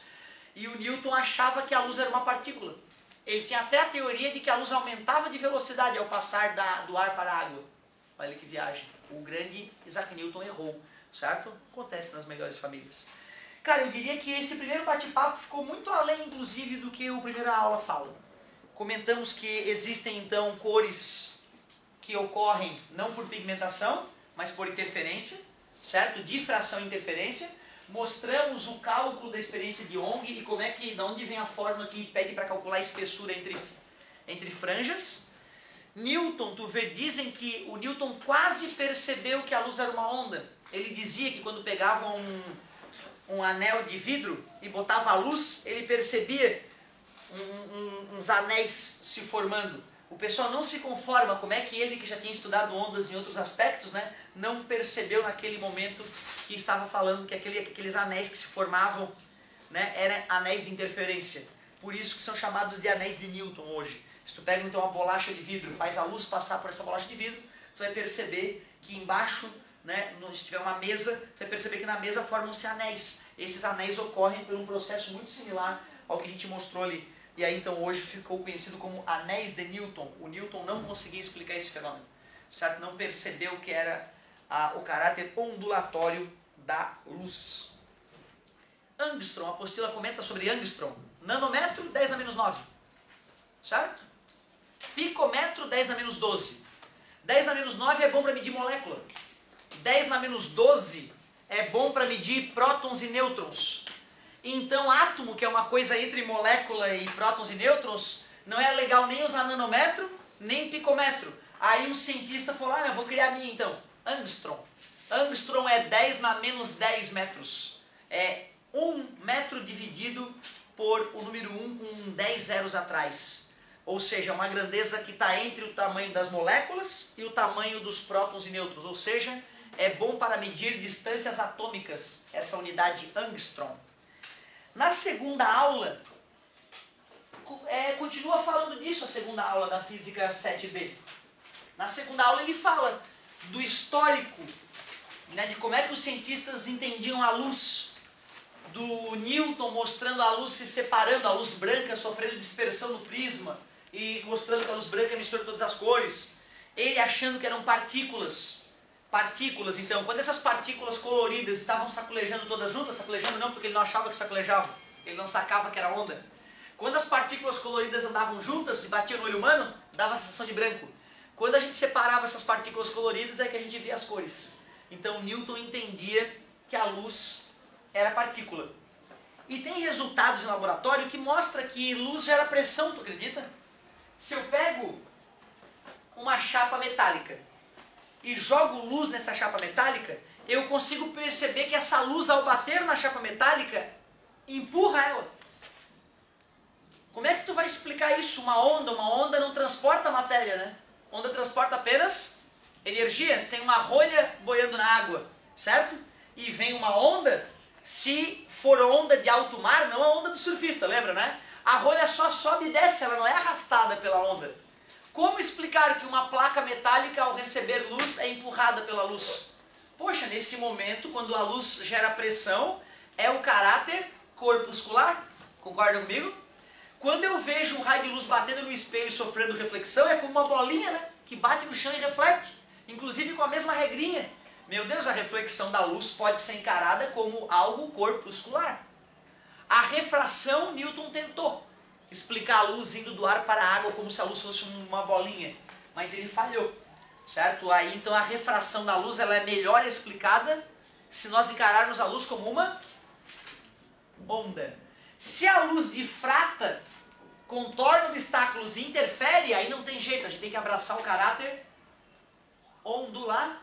E o Newton achava que a luz era uma partícula. Ele tinha até a teoria de que a luz aumentava de velocidade ao passar do ar para a água. Olha que viagem. O grande Isaac Newton errou, certo? Acontece nas melhores famílias. Cara, eu diria que esse primeiro bate-papo ficou muito além, inclusive, do que o primeira aula fala. Comentamos que existem, então, cores que ocorrem não por pigmentação, mas por interferência, certo? Difração e interferência. Mostramos o cálculo da experiência de Young e como é que, de onde vem a fórmula que pede para calcular a espessura entre franjas. Newton, tu vê, dizem que o Newton quase percebeu que a luz era uma onda. ele dizia que quando pegava um anel de vidro e botava a luz, ele percebia uns anéis se formando. O pessoal não se conforma, como é que ele, que já tinha estudado ondas em outros aspectos, né, não percebeu naquele momento que estava falando que aqueles anéis que se formavam, né, eram anéis de interferência. Por isso que são chamados de anéis de Newton hoje. Se tu pega então uma bolacha de vidro, faz a luz passar por essa bolacha de vidro, tu vai perceber que embaixo, né, se tiver uma mesa, tu vai perceber que na mesa formam-se anéis. Esses anéis ocorrem por um processo muito similar ao que a gente mostrou ali. E aí então hoje ficou conhecido como anéis de Newton. O Newton não conseguia explicar esse fenômeno, certo? Não percebeu que era o caráter ondulatório da luz. Angstrom, a apostila comenta sobre Angstrom. Nanômetro, 10 na menos 9, certo? Picômetro, 10 na menos 12. 10 na menos 9 é bom para medir molécula. 10 na menos 12 é bom para medir prótons e nêutrons. Então átomo, que é uma coisa entre molécula e prótons e nêutrons, não é legal nem usar nanômetro, nem picômetro. Aí um cientista falou, eu vou criar a minha então. Angstrom. Angstrom é 10 na menos 10 metros. É 1 metro dividido por o número 1 com 10 zeros atrás. Ou seja, uma grandeza que está entre o tamanho das moléculas e o tamanho dos prótons e nêutrons. Ou seja, é bom para medir distâncias atômicas, essa unidade Angstrom. Na segunda aula, continua falando disso, a segunda aula da Física 7D. Na segunda aula ele fala do histórico, né, de como é que os cientistas entendiam a luz, do Newton mostrando a luz se separando, a luz branca sofrendo dispersão no prisma, e mostrando que a luz branca mistura todas as cores, ele achando que eram partículas. Partículas, então, quando essas partículas coloridas estavam sacolejando todas juntas, sacolejando não porque ele não achava que sacolejavam, ele não sacava que era onda. Quando as partículas coloridas andavam juntas e batiam no olho humano, dava a sensação de branco. Quando a gente separava essas partículas coloridas é que a gente via as cores. Então Newton entendia que a luz era partícula. E tem resultados em laboratório que mostram que luz gera pressão, tu acredita? Se eu pego uma chapa metálica e jogo luz nessa chapa metálica, eu consigo perceber que essa luz, ao bater na chapa metálica, empurra ela. Como é que tu vai explicar isso? Uma onda não transporta matéria, né? Onda transporta apenas energia. Você tem uma rolha boiando na água, certo? E vem uma onda, se for onda de alto mar, não a onda do surfista, lembra, né? A rolha só sobe e desce, ela não é arrastada pela onda. Como explicar que uma placa metálica, ao receber luz, é empurrada pela luz? Poxa, nesse momento, quando a luz gera pressão, é o caráter corpuscular. Concordam comigo? Quando eu vejo um raio de luz batendo no espelho e sofrendo reflexão, é como uma bolinha, né? Que bate no chão e reflete. Inclusive com a mesma regrinha. Meu Deus, a reflexão da luz pode ser encarada como algo corpuscular. A refração, Newton tentou explicar a luz indo do ar para a água como se a luz fosse uma bolinha, mas ele falhou, certo? Aí então a refração da luz ela é melhor explicada se nós encararmos a luz como uma onda. Se a luz difrata, contorna obstáculos e interfere, aí não tem jeito, a gente tem que abraçar o caráter ondular.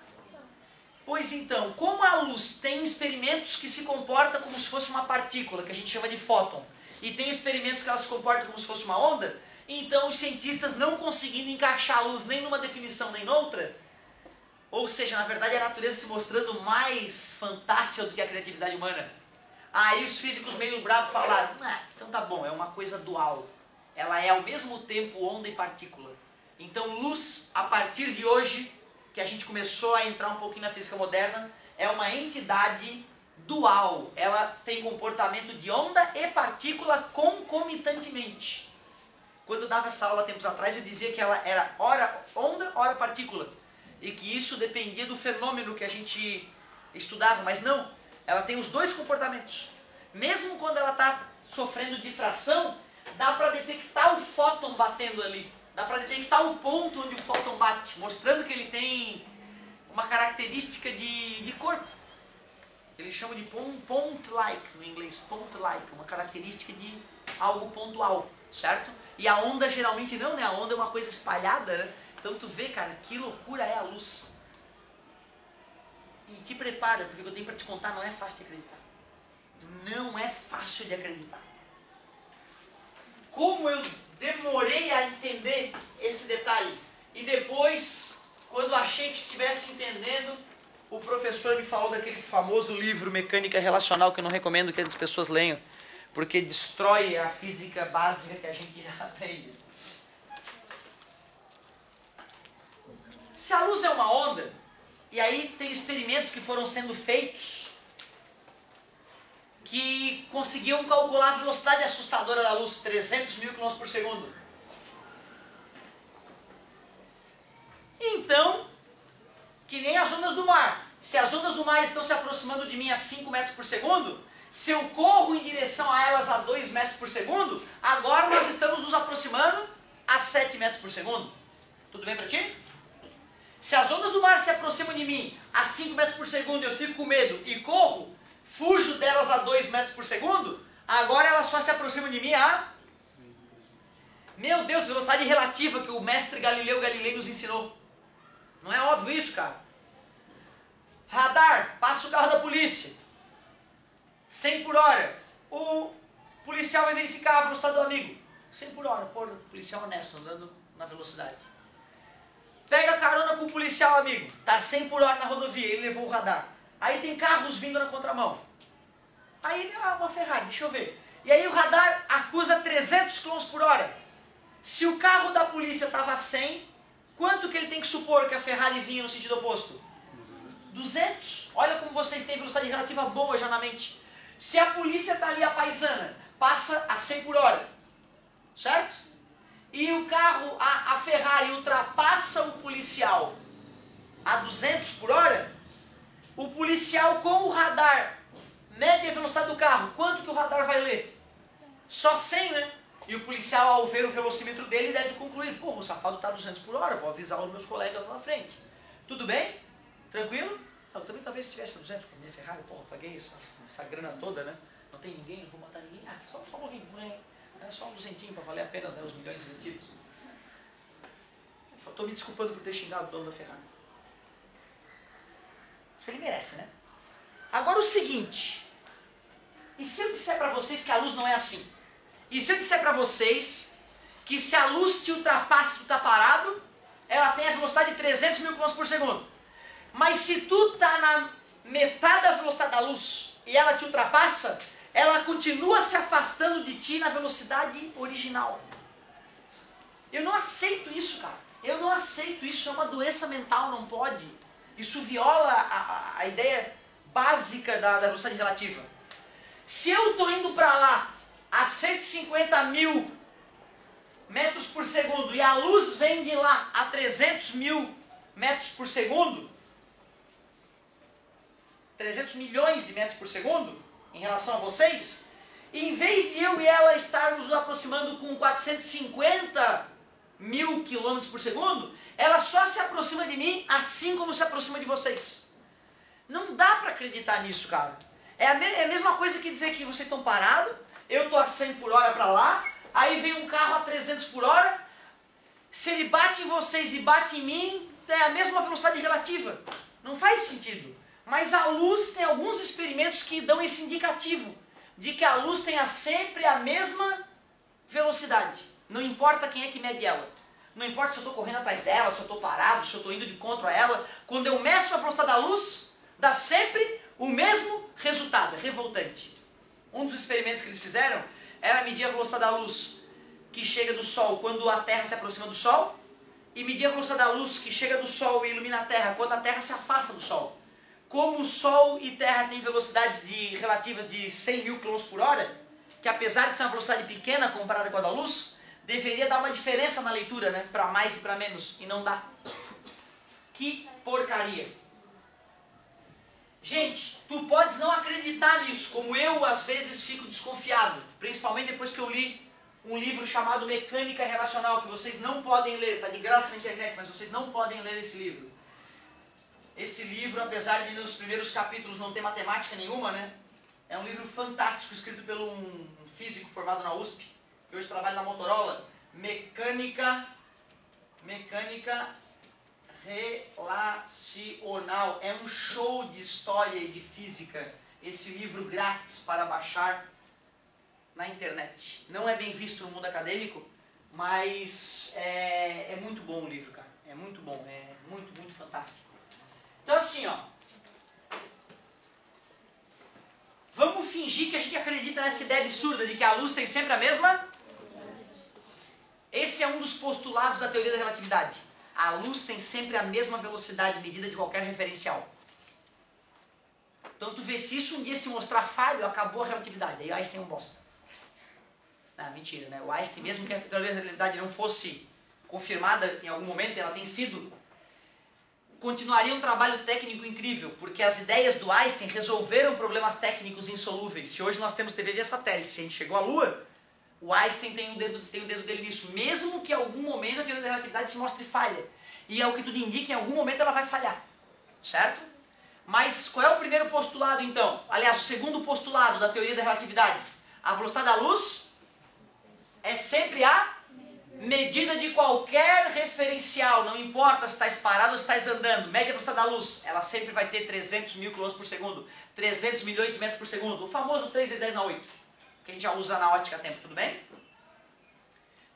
Pois então, como a luz tem experimentos que se comportam como se fosse uma partícula, que a gente chama de fóton, e tem experimentos que ela se comporta como se fosse uma onda, então os cientistas não conseguindo encaixar a luz nem numa definição nem noutra, ou seja, na verdade a natureza se mostrando mais fantástica do que a criatividade humana. Aí os físicos meio bravos falaram, então tá bom, é uma coisa dual, ela é ao mesmo tempo onda e partícula. Então luz, a partir de hoje, que a gente começou a entrar um pouquinho na física moderna, é uma entidade dual. Ela tem comportamento de onda e partícula concomitantemente. Quando eu dava essa aula tempos atrás, eu dizia que ela era ora onda, ora partícula. E que isso dependia do fenômeno que a gente estudava. Mas não, ela tem os dois comportamentos. Mesmo quando ela está sofrendo difração, dá para detectar o fóton batendo ali. Dá para detectar o ponto onde o fóton bate, mostrando que ele tem uma característica de corpo. Eles chamam de point-like no inglês, point-like, uma característica de algo pontual, certo? E a onda geralmente não, né? A onda é uma coisa espalhada, né? Então tu vê, cara, que loucura é a luz. E te prepara, porque o que eu tenho para te contar não é fácil de acreditar. Não é fácil de acreditar. Como eu demorei a entender esse detalhe. E depois, quando achei que estivesse entendendo, o professor me falou daquele famoso livro Mecânica Relacional, que eu não recomendo que as pessoas leiam, porque destrói a física básica que a gente já aprende. Se a luz é uma onda, e aí tem experimentos que foram sendo feitos que conseguiam calcular a velocidade assustadora da luz, 300 mil km por segundo. Então, que nem as ondas do mar. Se as ondas do mar estão se aproximando de mim a 5 metros por segundo, se eu corro em direção a elas a 2 metros por segundo, agora nós estamos nos aproximando a 7 metros por segundo. Tudo bem para ti? Se as ondas do mar se aproximam de mim a 5 metros por segundo, eu fico com medo e corro, fujo delas a 2 metros por segundo, agora elas só se aproximam de mim a... Meu Deus, velocidade relativa que o mestre Galileu Galilei nos ensinou. Não é óbvio isso, cara? Radar, passa o carro da polícia. 100 por hora. O policial vai verificar a velocidade do amigo. 100 por hora, pô, policial honesto, andando na velocidade. Pega carona com o policial amigo. Tá 100 por hora na rodovia, ele levou o radar. Aí tem carros vindo na contramão. Aí ele, uma Ferrari, deixa eu ver. E aí o radar acusa 300 km por hora. Se o carro da polícia estava a 100, quanto que ele tem que supor que a Ferrari vinha no sentido oposto? 200. Olha como vocês têm velocidade relativa boa já na mente. Se a polícia está ali, a paisana, passa a 100 por hora. Certo? E o carro, a Ferrari, ultrapassa o policial a 200 por hora, o policial com o radar mede a velocidade do carro. Quanto que o radar vai ler? Só 100, né? E o policial, ao ver o velocímetro dele, deve concluir: pô, o safado está a 200 por hora, vou avisar os meus colegas lá na frente. Tudo bem? Tranquilo? Eu também talvez estivesse a 200 com a minha Ferrari, porra, paguei essa grana toda, né? Não tem ninguém, não vou matar ninguém. Ah, só um pouquinho, é só um duzentinho para valer a pena, né, os milhões investidos. Só estou me desculpando por ter xingado o dono da Ferrari. Isso ele merece, né? Agora o seguinte, e se eu disser para vocês que a luz não é assim? E se eu disser para vocês que se a luz te ultrapassa e tu está parado, ela tem a velocidade de 300 mil km por segundo. Mas se tu está na metade da velocidade da luz e ela te ultrapassa, ela continua se afastando de ti na velocidade original. Eu não aceito isso, cara. Eu não aceito isso. É uma doença mental, não pode. Isso viola a ideia básica da velocidade relativa. Se eu estou indo para lá a 150 mil metros por segundo e a luz vem de lá a 300 mil metros por segundo, 300 milhões de metros por segundo, em relação a vocês, em vez de eu e ela estarmos nos aproximando com 450 mil quilômetros por segundo, ela só se aproxima de mim assim como se aproxima de vocês. Não dá para acreditar nisso, cara. É a mesma coisa que dizer que vocês estão parados, eu estou a 100 por hora para lá, aí vem um carro a 300 por hora, se ele bate em vocês e bate em mim, é a mesma velocidade relativa. Não faz sentido. Mas a luz tem alguns experimentos que dão esse indicativo de que a luz tenha sempre a mesma velocidade. Não importa quem é que mede ela. Não importa se eu estou correndo atrás dela, se eu estou parado, se eu estou indo de contra ela. Quando eu meço a velocidade da luz, dá sempre o mesmo resultado. É revoltante. Um dos experimentos que eles fizeram era medir a velocidade da luz que chega do Sol quando a Terra se aproxima do Sol e medir a velocidade da luz que chega do Sol e ilumina a Terra quando a Terra se afasta do Sol. Como o Sol e Terra têm velocidades relativas de 100 mil km por hora, que apesar de ser uma velocidade pequena comparada com a da luz, deveria dar uma diferença na leitura, né? Para mais e para menos, e não dá. Que porcaria. Gente, tu podes não acreditar nisso, como eu às vezes fico desconfiado, principalmente depois que eu li um livro chamado Mecânica Relacional, que vocês não podem ler, está de graça na internet, mas vocês não podem ler esse livro. Esse livro, apesar de nos primeiros capítulos não ter matemática nenhuma, né? É um livro fantástico, escrito por um físico formado na USP, que hoje trabalha na Motorola. Mecânica relacional. É um show de história e de física. Esse livro grátis para baixar na internet. Não é bem visto no mundo acadêmico, mas é muito bom o livro, cara. É muito bom, é muito, muito fantástico. Então assim, ó. Vamos fingir que a gente acredita nessa ideia absurda de que a luz tem sempre a mesma... Esse é um dos postulados da teoria da relatividade. A luz tem sempre a mesma velocidade medida de qualquer referencial. Então tu vê, se isso um dia se mostrar falho, acabou a relatividade. Aí Einstein é um bosta. Não, mentira, né? O Einstein, mesmo que a teoria da relatividade não fosse confirmada em algum momento, ela tem sido, continuaria um trabalho técnico incrível, porque as ideias do Einstein resolveram problemas técnicos insolúveis. Se hoje nós temos TV via satélite, se a gente chegou à Lua, o Einstein tem o dedo dele nisso, mesmo que em algum momento a teoria da relatividade se mostre falha. E é o que tudo indica, em algum momento ela vai falhar. Certo? Mas qual é o primeiro postulado então? Aliás, o segundo postulado da teoria da relatividade. A velocidade da luz é sempre a medida de qualquer referencial. Não importa se estás parado ou se estás andando. Média velocidade da luz. Ela sempre vai ter 300 mil km por segundo. 300 milhões de metros por segundo. O famoso 3 vezes 10 na 8. Que a gente já usa na ótica a tempo, tudo bem?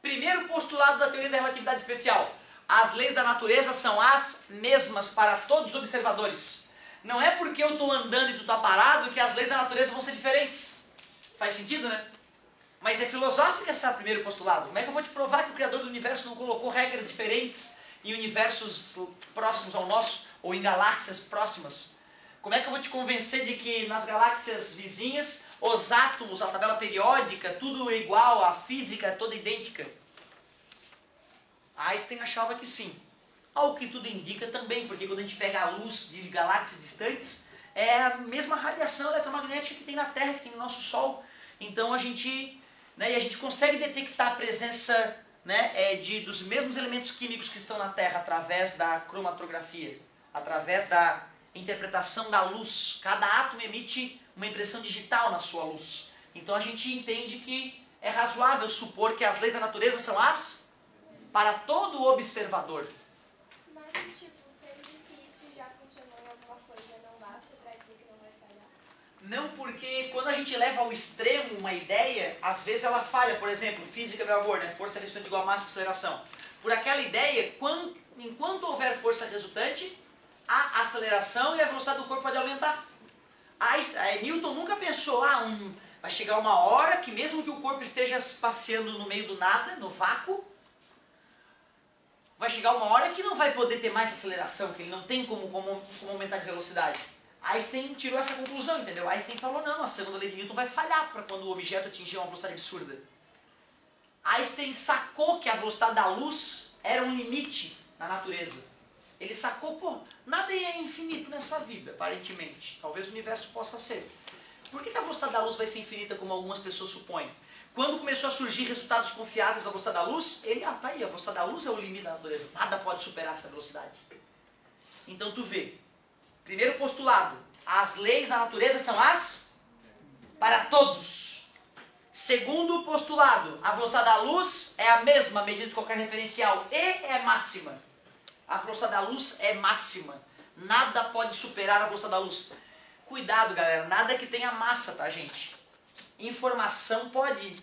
Primeiro postulado da teoria da relatividade especial. As leis da natureza são as mesmas para todos os observadores. Não é porque eu estou andando e tu está parado que as leis da natureza vão ser diferentes. Faz sentido, né? Mas é filosófico esse primeiro postulado. Como é que eu vou te provar que o Criador do Universo não colocou regras diferentes em universos próximos ao nosso ou em galáxias próximas? Como é que eu vou te convencer de que nas galáxias vizinhas os átomos, a tabela periódica, tudo é igual, a física é toda idêntica? Einstein achava que sim. Ao que tudo indica também, porque quando a gente pega a luz de galáxias distantes, é a mesma radiação eletromagnética que tem na Terra, que tem no nosso Sol. Então a gente consegue detectar a presença, né, dos mesmos elementos químicos que estão na Terra através da cromatografia, através da interpretação da luz. Cada átomo emite uma impressão digital na sua luz. Então a gente entende que é razoável supor que as leis da natureza são as para todo observador. Mas, tipo, se ele disse isso já funcionou em alguma coisa, não basta pra dizer que não vai falhar? Não, porque quando a gente leva ao extremo uma ideia, às vezes ela falha. Por exemplo, física, meu amor, né? Força resultante igual a massa por aceleração. Por aquela ideia, enquanto houver força resultante, a aceleração e a velocidade do corpo pode aumentar. Newton nunca pensou, vai chegar uma hora que mesmo que o corpo esteja passeando no meio do nada, no vácuo, vai chegar uma hora que não vai poder ter mais aceleração, que ele não tem como aumentar de velocidade. Einstein tirou essa conclusão, entendeu? Einstein falou, não, a segunda lei de Newton vai falhar para quando o objeto atingir uma velocidade absurda. Einstein sacou que a velocidade da luz era um limite na natureza. Ele sacou, nada é infinito nessa vida, aparentemente. Talvez o universo possa ser. Por que a velocidade da luz vai ser infinita, como algumas pessoas supõem? Quando começou a surgir resultados confiáveis da velocidade da luz, tá aí, a velocidade da luz é o limite da natureza. Nada pode superar essa velocidade. Então tu vê, primeiro postulado, as leis da natureza são as para todos. Segundo postulado, a velocidade da luz é a mesma medida de qualquer referencial e é máxima. A velocidade da luz é máxima. Nada pode superar a velocidade da luz. Cuidado, galera. Nada que tenha massa, tá, gente? Informação pode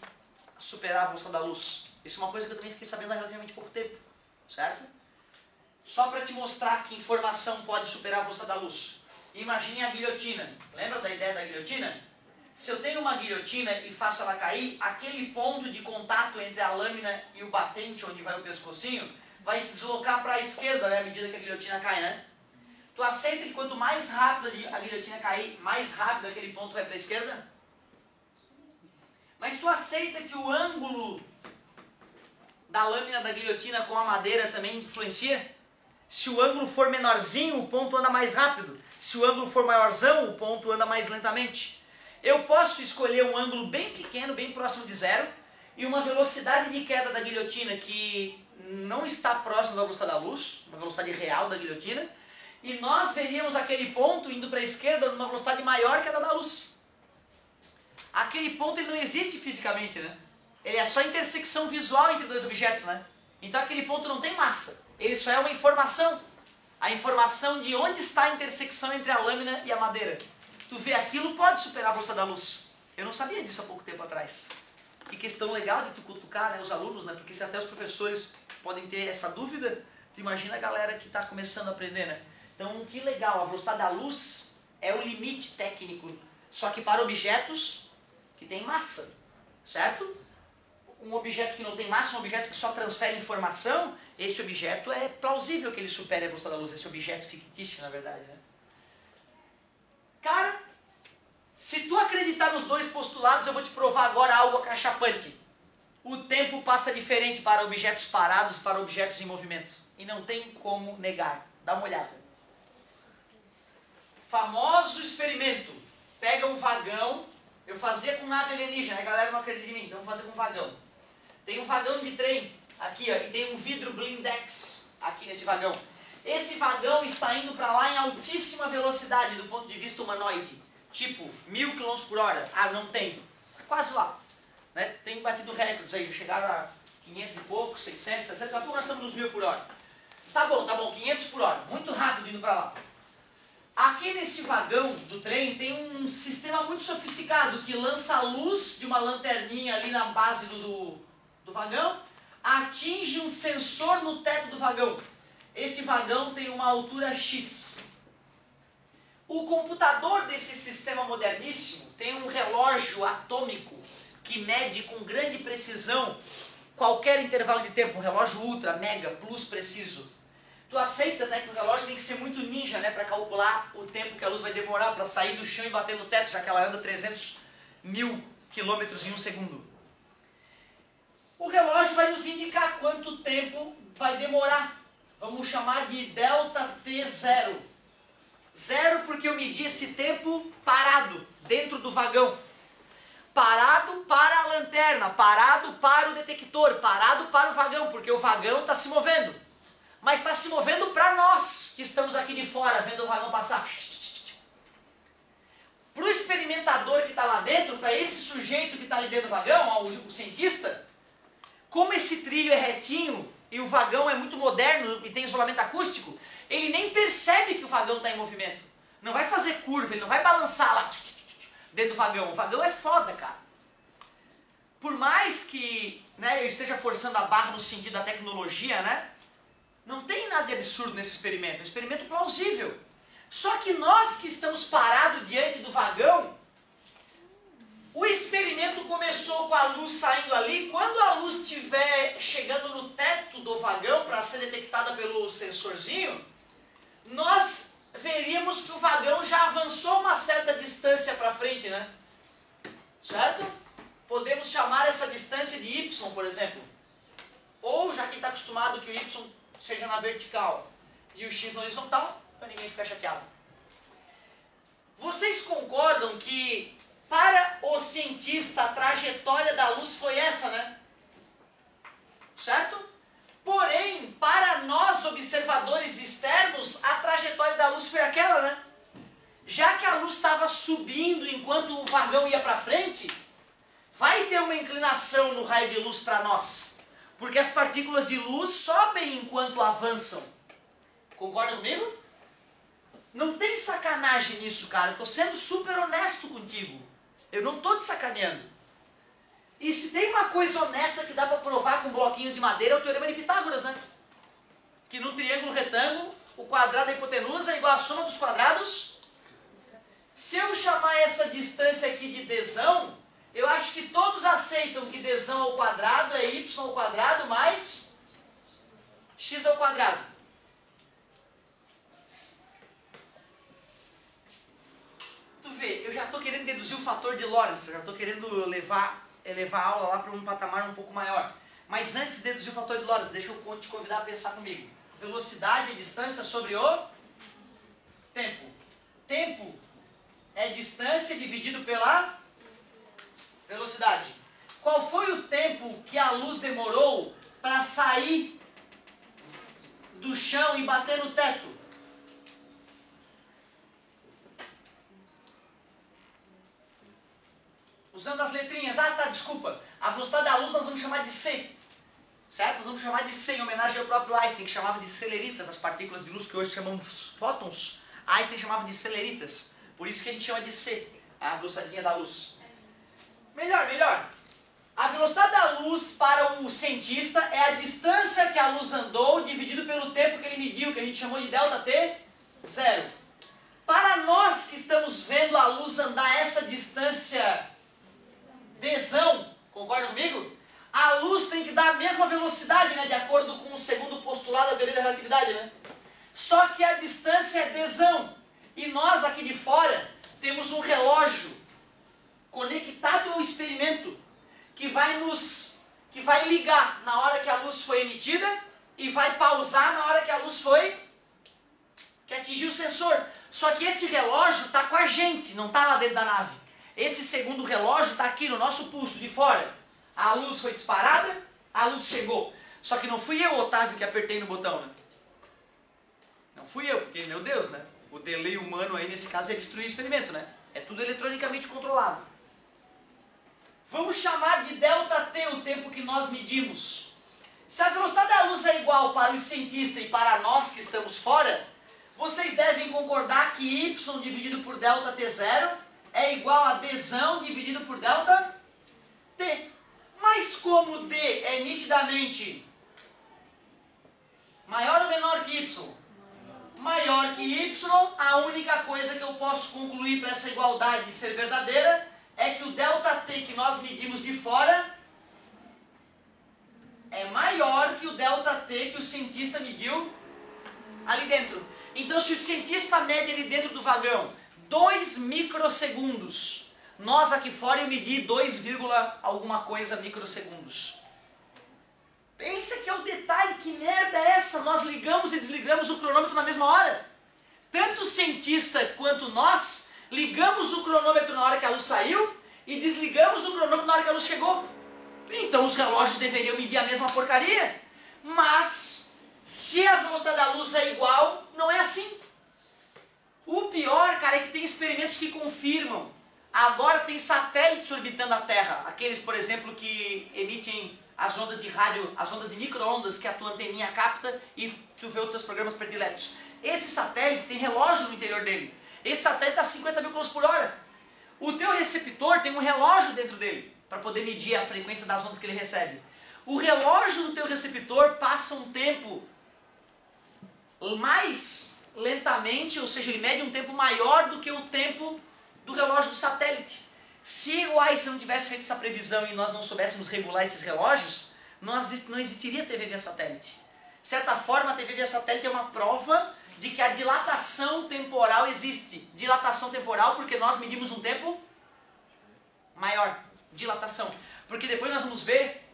superar a velocidade da luz. Isso é uma coisa que eu também fiquei sabendo há relativamente pouco tempo. Certo? Só para te mostrar que informação pode superar a velocidade da luz. Imagine a guilhotina. Lembra da ideia da guilhotina? Se eu tenho uma guilhotina e faço ela cair, aquele ponto de contato entre a lâmina e o batente, onde vai o pescocinho, vai se deslocar para a esquerda, né, à medida que a guilhotina cai, né? Tu aceita que quanto mais rápido a guilhotina cair, mais rápido aquele ponto vai para a esquerda? Mas tu aceita que o ângulo da lâmina da guilhotina com a madeira também influencia? Se o ângulo for menorzinho, o ponto anda mais rápido. Se o ângulo for maiorzão, o ponto anda mais lentamente. Eu posso escolher um ângulo bem pequeno, bem próximo de zero, e uma velocidade de queda da guilhotina que não está próximo da velocidade da luz, uma velocidade real da guilhotina, e nós veríamos aquele ponto indo para a esquerda numa velocidade maior que a da luz. Aquele ponto ele não existe fisicamente, né? Ele é só intersecção visual entre dois objetos, né? Então aquele ponto não tem massa, ele só é uma informação. A informação de onde está a intersecção entre a lâmina e a madeira. Tu vê, aquilo pode superar a velocidade da luz. Eu não sabia disso há pouco tempo atrás. Que questão legal de tu cutucar, né, os alunos, né? Porque se até os professores podem ter essa dúvida, tu imagina a galera que está começando a aprender, né? Então, que legal, a velocidade da luz é o limite técnico, só que para objetos que têm massa, certo? Um objeto que não tem massa, um objeto que só transfere informação, esse objeto é plausível que ele supere a velocidade da luz, esse objeto fictício, na verdade, né? Cara, se tu acreditar nos dois postulados, eu vou te provar agora algo acachapante. O tempo passa diferente para objetos parados e para objetos em movimento. E não tem como negar. Dá uma olhada. Famoso experimento. Pega um vagão. Eu fazia com nave alienígena, a galera não acredita em mim, então eu vou fazer com vagão. Tem um vagão de trem aqui, ó, e tem um vidro blindex aqui nesse vagão. Esse vagão está indo para lá em altíssima velocidade do ponto de vista humanoide. Tipo, 1000 km por hora. Ah, não tem. Quase lá. Né? Tem batido recordes aí, chegaram a 500 e pouco, 600, 700, daqui a pouco nós estamos nos 1000 por hora. Tá bom, 500 por hora. Muito rápido indo para lá. Aqui nesse vagão do trem tem um sistema muito sofisticado que lança a luz de uma lanterninha ali na base do vagão, atinge um sensor no teto do vagão. Este vagão tem uma altura X. O computador desse sistema moderníssimo tem um relógio atômico que mede com grande precisão qualquer intervalo de tempo, um relógio ultra, mega, plus preciso. Tu aceitas, né, que o relógio tem que ser muito ninja, né, para calcular o tempo que a luz vai demorar para sair do chão e bater no teto, já que ela anda 300.000 quilômetros em um segundo. O relógio vai nos indicar quanto tempo vai demorar. Vamos chamar de delta T0. Zero porque eu medi esse tempo parado, dentro do vagão. Parado para a lanterna, parado para o detector, parado para o vagão, porque o vagão está se movendo. Mas está se movendo para nós, que estamos aqui de fora, vendo o vagão passar. Para o experimentador que está lá dentro, para esse sujeito que está ali dentro do vagão, o cientista, como esse trilho é retinho e o vagão é muito moderno e tem isolamento acústico, ele nem percebe que o vagão está em movimento. Não vai fazer curva, ele não vai balançar lá dentro do vagão. O vagão é foda, cara. Por mais que, né, eu esteja forçando a barra no sentido da tecnologia, né? Não tem nada de absurdo nesse experimento. É um experimento plausível. Só que nós que estamos parados diante do vagão, o experimento começou com a luz saindo ali. Quando a luz estiver chegando no teto do vagão para ser detectada pelo sensorzinho, nós veríamos que o vagão já avançou uma certa distância para frente, né? Certo? Podemos chamar essa distância de Y, por exemplo. Ou, já que está acostumado que o Y seja na vertical e o X na horizontal, para ninguém ficar chateado. Vocês concordam que para o cientista a trajetória da luz foi essa, né? Certo? Porém, para nós observadores externos, a trajetória da luz foi aquela, né? Já que a luz estava subindo enquanto o vagão ia para frente, vai ter uma inclinação no raio de luz para nós. Porque as partículas de luz sobem enquanto avançam. Concorda comigo? Não tem sacanagem nisso, cara. Eu estou sendo super honesto contigo. Eu não estou te sacaneando. E se tem uma coisa honesta que dá para provar com bloquinhos de madeira, é o Teorema de Pitágoras, né? Que no triângulo retângulo, o quadrado da hipotenusa é igual à soma dos quadrados. Se eu chamar essa distância aqui de Dzão, eu acho que todos aceitam que Dzão ao quadrado é Y ao quadrado mais X ao quadrado. Tu vê, eu já estou querendo deduzir o fator de Lorentz, eu já estou querendo elevar a aula lá para um patamar um pouco maior. Mas antes de deduzir o fator de Lorentz, deixa eu te convidar a pensar comigo. Velocidade é distância sobre o tempo. Tempo é distância dividido pela velocidade. Qual foi o tempo que a luz demorou para sair do chão e bater no teto? Usando as letrinhas. Ah, tá, desculpa. A velocidade da luz nós vamos chamar de C. certo? Nós vamos chamar de C, em homenagem ao próprio Einstein, que chamava de celeritas as partículas de luz que hoje chamamos fótons. Einstein chamava de celeritas, por isso que a gente chama de C, a velocidadezinha da luz. Melhor. A velocidade da luz para o cientista é a distância que a luz andou dividido pelo tempo que ele mediu, que a gente chamou de ΔT, 0. Para nós que estamos vendo a luz andar essa distância dzão, concorda comigo? A luz tem que dar a mesma velocidade, né, de acordo com o segundo postulado da teoria da relatividade, né? Só que a distância é dzão. E nós aqui de fora temos um relógio conectado ao experimento que vai ligar na hora que a luz foi emitida e vai pausar na hora que a luz que atingiu o sensor. Só que esse relógio está com a gente, não está lá dentro da nave. Esse segundo relógio está aqui no nosso pulso de fora. A luz foi disparada, a luz chegou. Só que não fui eu, Otávio, que apertei no botão, né? Não fui eu, porque, meu Deus, né? O delay humano aí, nesse caso, é destruir o experimento, né? É tudo eletronicamente controlado. Vamos chamar de ΔT o tempo que nós medimos. Se a velocidade da luz é igual para o cientista e para nós que estamos fora, vocês devem concordar que Y dividido por ΔT0 é igual a dzão dividido por ΔT. Mas como D é nitidamente maior ou menor que Y? Maior que Y, a única coisa que eu posso concluir para essa igualdade ser verdadeira é que o ΔT que nós medimos de fora é maior que o ΔT que o cientista mediu ali dentro. Então, se o cientista mede ali dentro do vagão 2 microsegundos, nós aqui fora eu medi 2, alguma coisa microsegundos. Pensa que é o detalhe, que merda é essa? Nós ligamos e desligamos o cronômetro na mesma hora. Tanto o cientista quanto nós ligamos o cronômetro na hora que a luz saiu e desligamos o cronômetro na hora que a luz chegou. Então os relógios deveriam medir a mesma porcaria. Mas se a velocidade da luz é igual, não é assim. O pior, cara, é que tem experimentos que confirmam. Agora tem satélites orbitando a Terra. Aqueles, por exemplo, que emitem as ondas de rádio, as ondas de micro-ondas que a tua anteninha capta e tu vê os teus programas prediletos. Esses satélites têm relógio no interior dele. Esse satélite está a 50 mil km por hora. O teu receptor tem um relógio dentro dele para poder medir a frequência das ondas que ele recebe. O relógio do teu receptor passa um tempo mais lentamente, ou seja, ele mede um tempo maior do que o tempo do relógio do satélite. Se o Einstein não tivesse feito essa previsão e nós não soubéssemos regular esses relógios, não existiria TV via satélite. De certa forma, a TV via satélite é uma prova de que a dilatação temporal existe. Dilatação temporal porque nós medimos um tempo maior. Dilatação. Porque depois nós vamos ver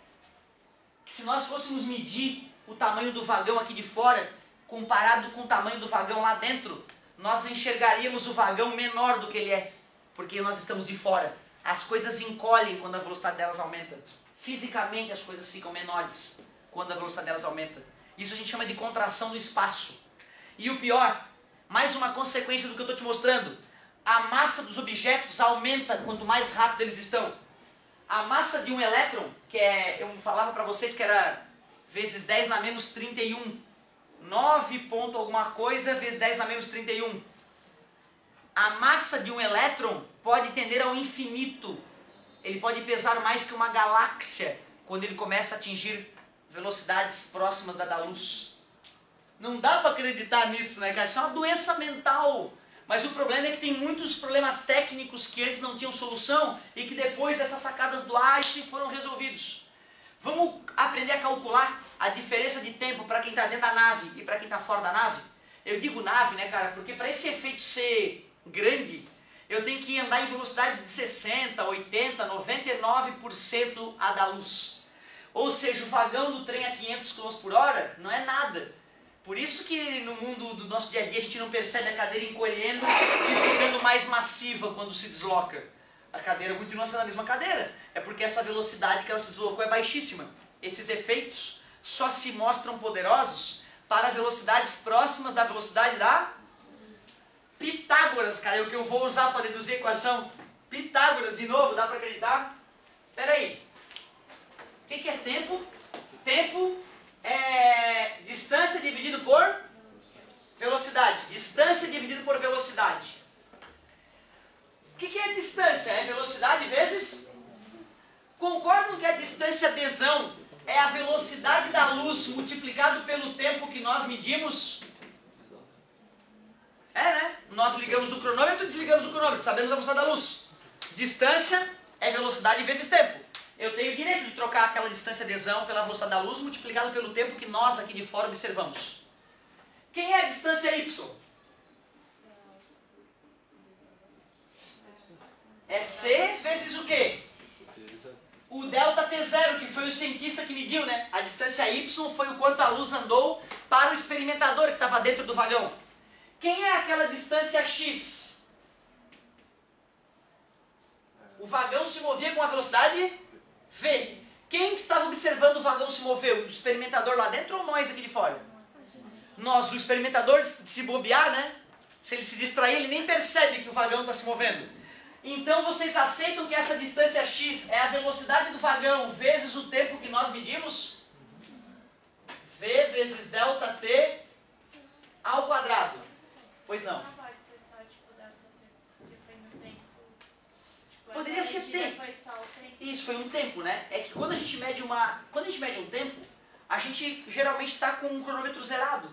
que se nós fôssemos medir o tamanho do vagão aqui de fora, comparado com o tamanho do vagão lá dentro, nós enxergaríamos o vagão menor do que ele é. Porque nós estamos de fora. As coisas encolhem quando a velocidade delas aumenta. Fisicamente as coisas ficam menores quando a velocidade delas aumenta. Isso a gente chama de contração do espaço. E o pior, mais uma consequência do que eu estou te mostrando. A massa dos objetos aumenta quanto mais rápido eles estão. A massa de um elétron, que é, eu falava para vocês que era vezes 10 na menos 31. 9 ponto alguma coisa vezes 10 na menos 31. A massa de um elétron pode tender ao infinito. Ele pode pesar mais que uma galáxia quando ele começa a atingir velocidades próximas da luz. Não dá para acreditar nisso, né, cara? Isso é uma doença mental. Mas o problema é que tem muitos problemas técnicos que antes não tinham solução e que depois dessas sacadas do Einstein foram resolvidos. Vamos aprender a calcular a diferença de tempo para quem está dentro da nave e para quem está fora da nave? Eu digo nave, né, cara? Porque para esse efeito ser grande, eu tenho que andar em velocidades de 60, 80, 99% a da luz. Ou seja, o vagão do trem a 500 km por hora não é nada. Por isso que no mundo do nosso dia a dia a gente não percebe a cadeira encolhendo e ficando mais massiva quando se desloca. A cadeira continua sendo a mesma cadeira. É porque essa velocidade que ela se deslocou é baixíssima. Esses efeitos só se mostram poderosos para velocidades próximas da velocidade da Pitágoras, cara. É o que eu vou usar para deduzir a equação. Pitágoras, de novo, dá para acreditar? Espera aí. O que é tempo? Tempo velocidade da luz multiplicado pelo tempo que nós medimos... né? Nós ligamos o cronômetro e desligamos o cronômetro, sabemos a velocidade da luz. Distância é velocidade vezes tempo. Eu tenho o direito de trocar aquela distância de adesão pela velocidade da luz multiplicado pelo tempo que nós aqui de fora observamos. Quem é a distância y? É c vezes o quê? O delta T0, que foi o cientista que mediu, né? A distância y foi o quanto a luz andou para o experimentador que estava dentro do vagão. Quem é aquela distância x? O vagão se movia com a velocidade v. Quem que estava observando o vagão se mover? O experimentador lá dentro ou nós aqui de fora? Nós, o experimentador, se bobear, né? Se ele se distrair, ele nem percebe que o vagão está se movendo. Então vocês aceitam que essa distância x é a velocidade do vagão vezes o tempo que nós medimos? V vezes delta t ao quadrado. Pois não. Não pode ser só, tipo, delta t, porque foi no tempo. Tipo, Poderia ser tempo. Foi só o tempo. Isso, foi um tempo, né? É que quando a gente mede um tempo, a gente geralmente está com um cronômetro zerado.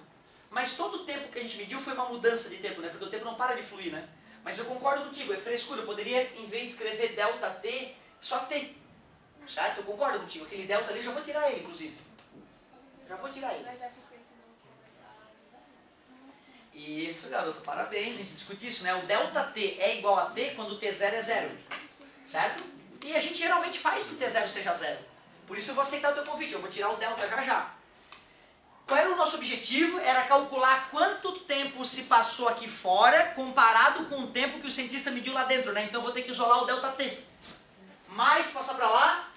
Mas todo o tempo que a gente mediu foi uma mudança de tempo, né? Porque o tempo não para de fluir, né? Mas eu concordo contigo, é frescura. Eu poderia, em vez de escrever delta t, só t. Certo? Eu concordo contigo. Aquele delta ali, eu já vou tirar ele, inclusive. Já vou tirar ele. Mas é porque senão começar a... Isso, garoto. Parabéns. A gente discute isso, né? O delta t é igual a t quando o t0 é zero. Certo? E a gente geralmente faz que o t0 seja zero. Por isso eu vou aceitar o teu convite. Eu vou tirar o delta já já. Qual era o nosso objetivo? Era calcular quanto tempo se passou aqui fora comparado com o tempo que o cientista mediu lá dentro, né? Então eu vou ter que isolar o ΔT. Mais passar para lá,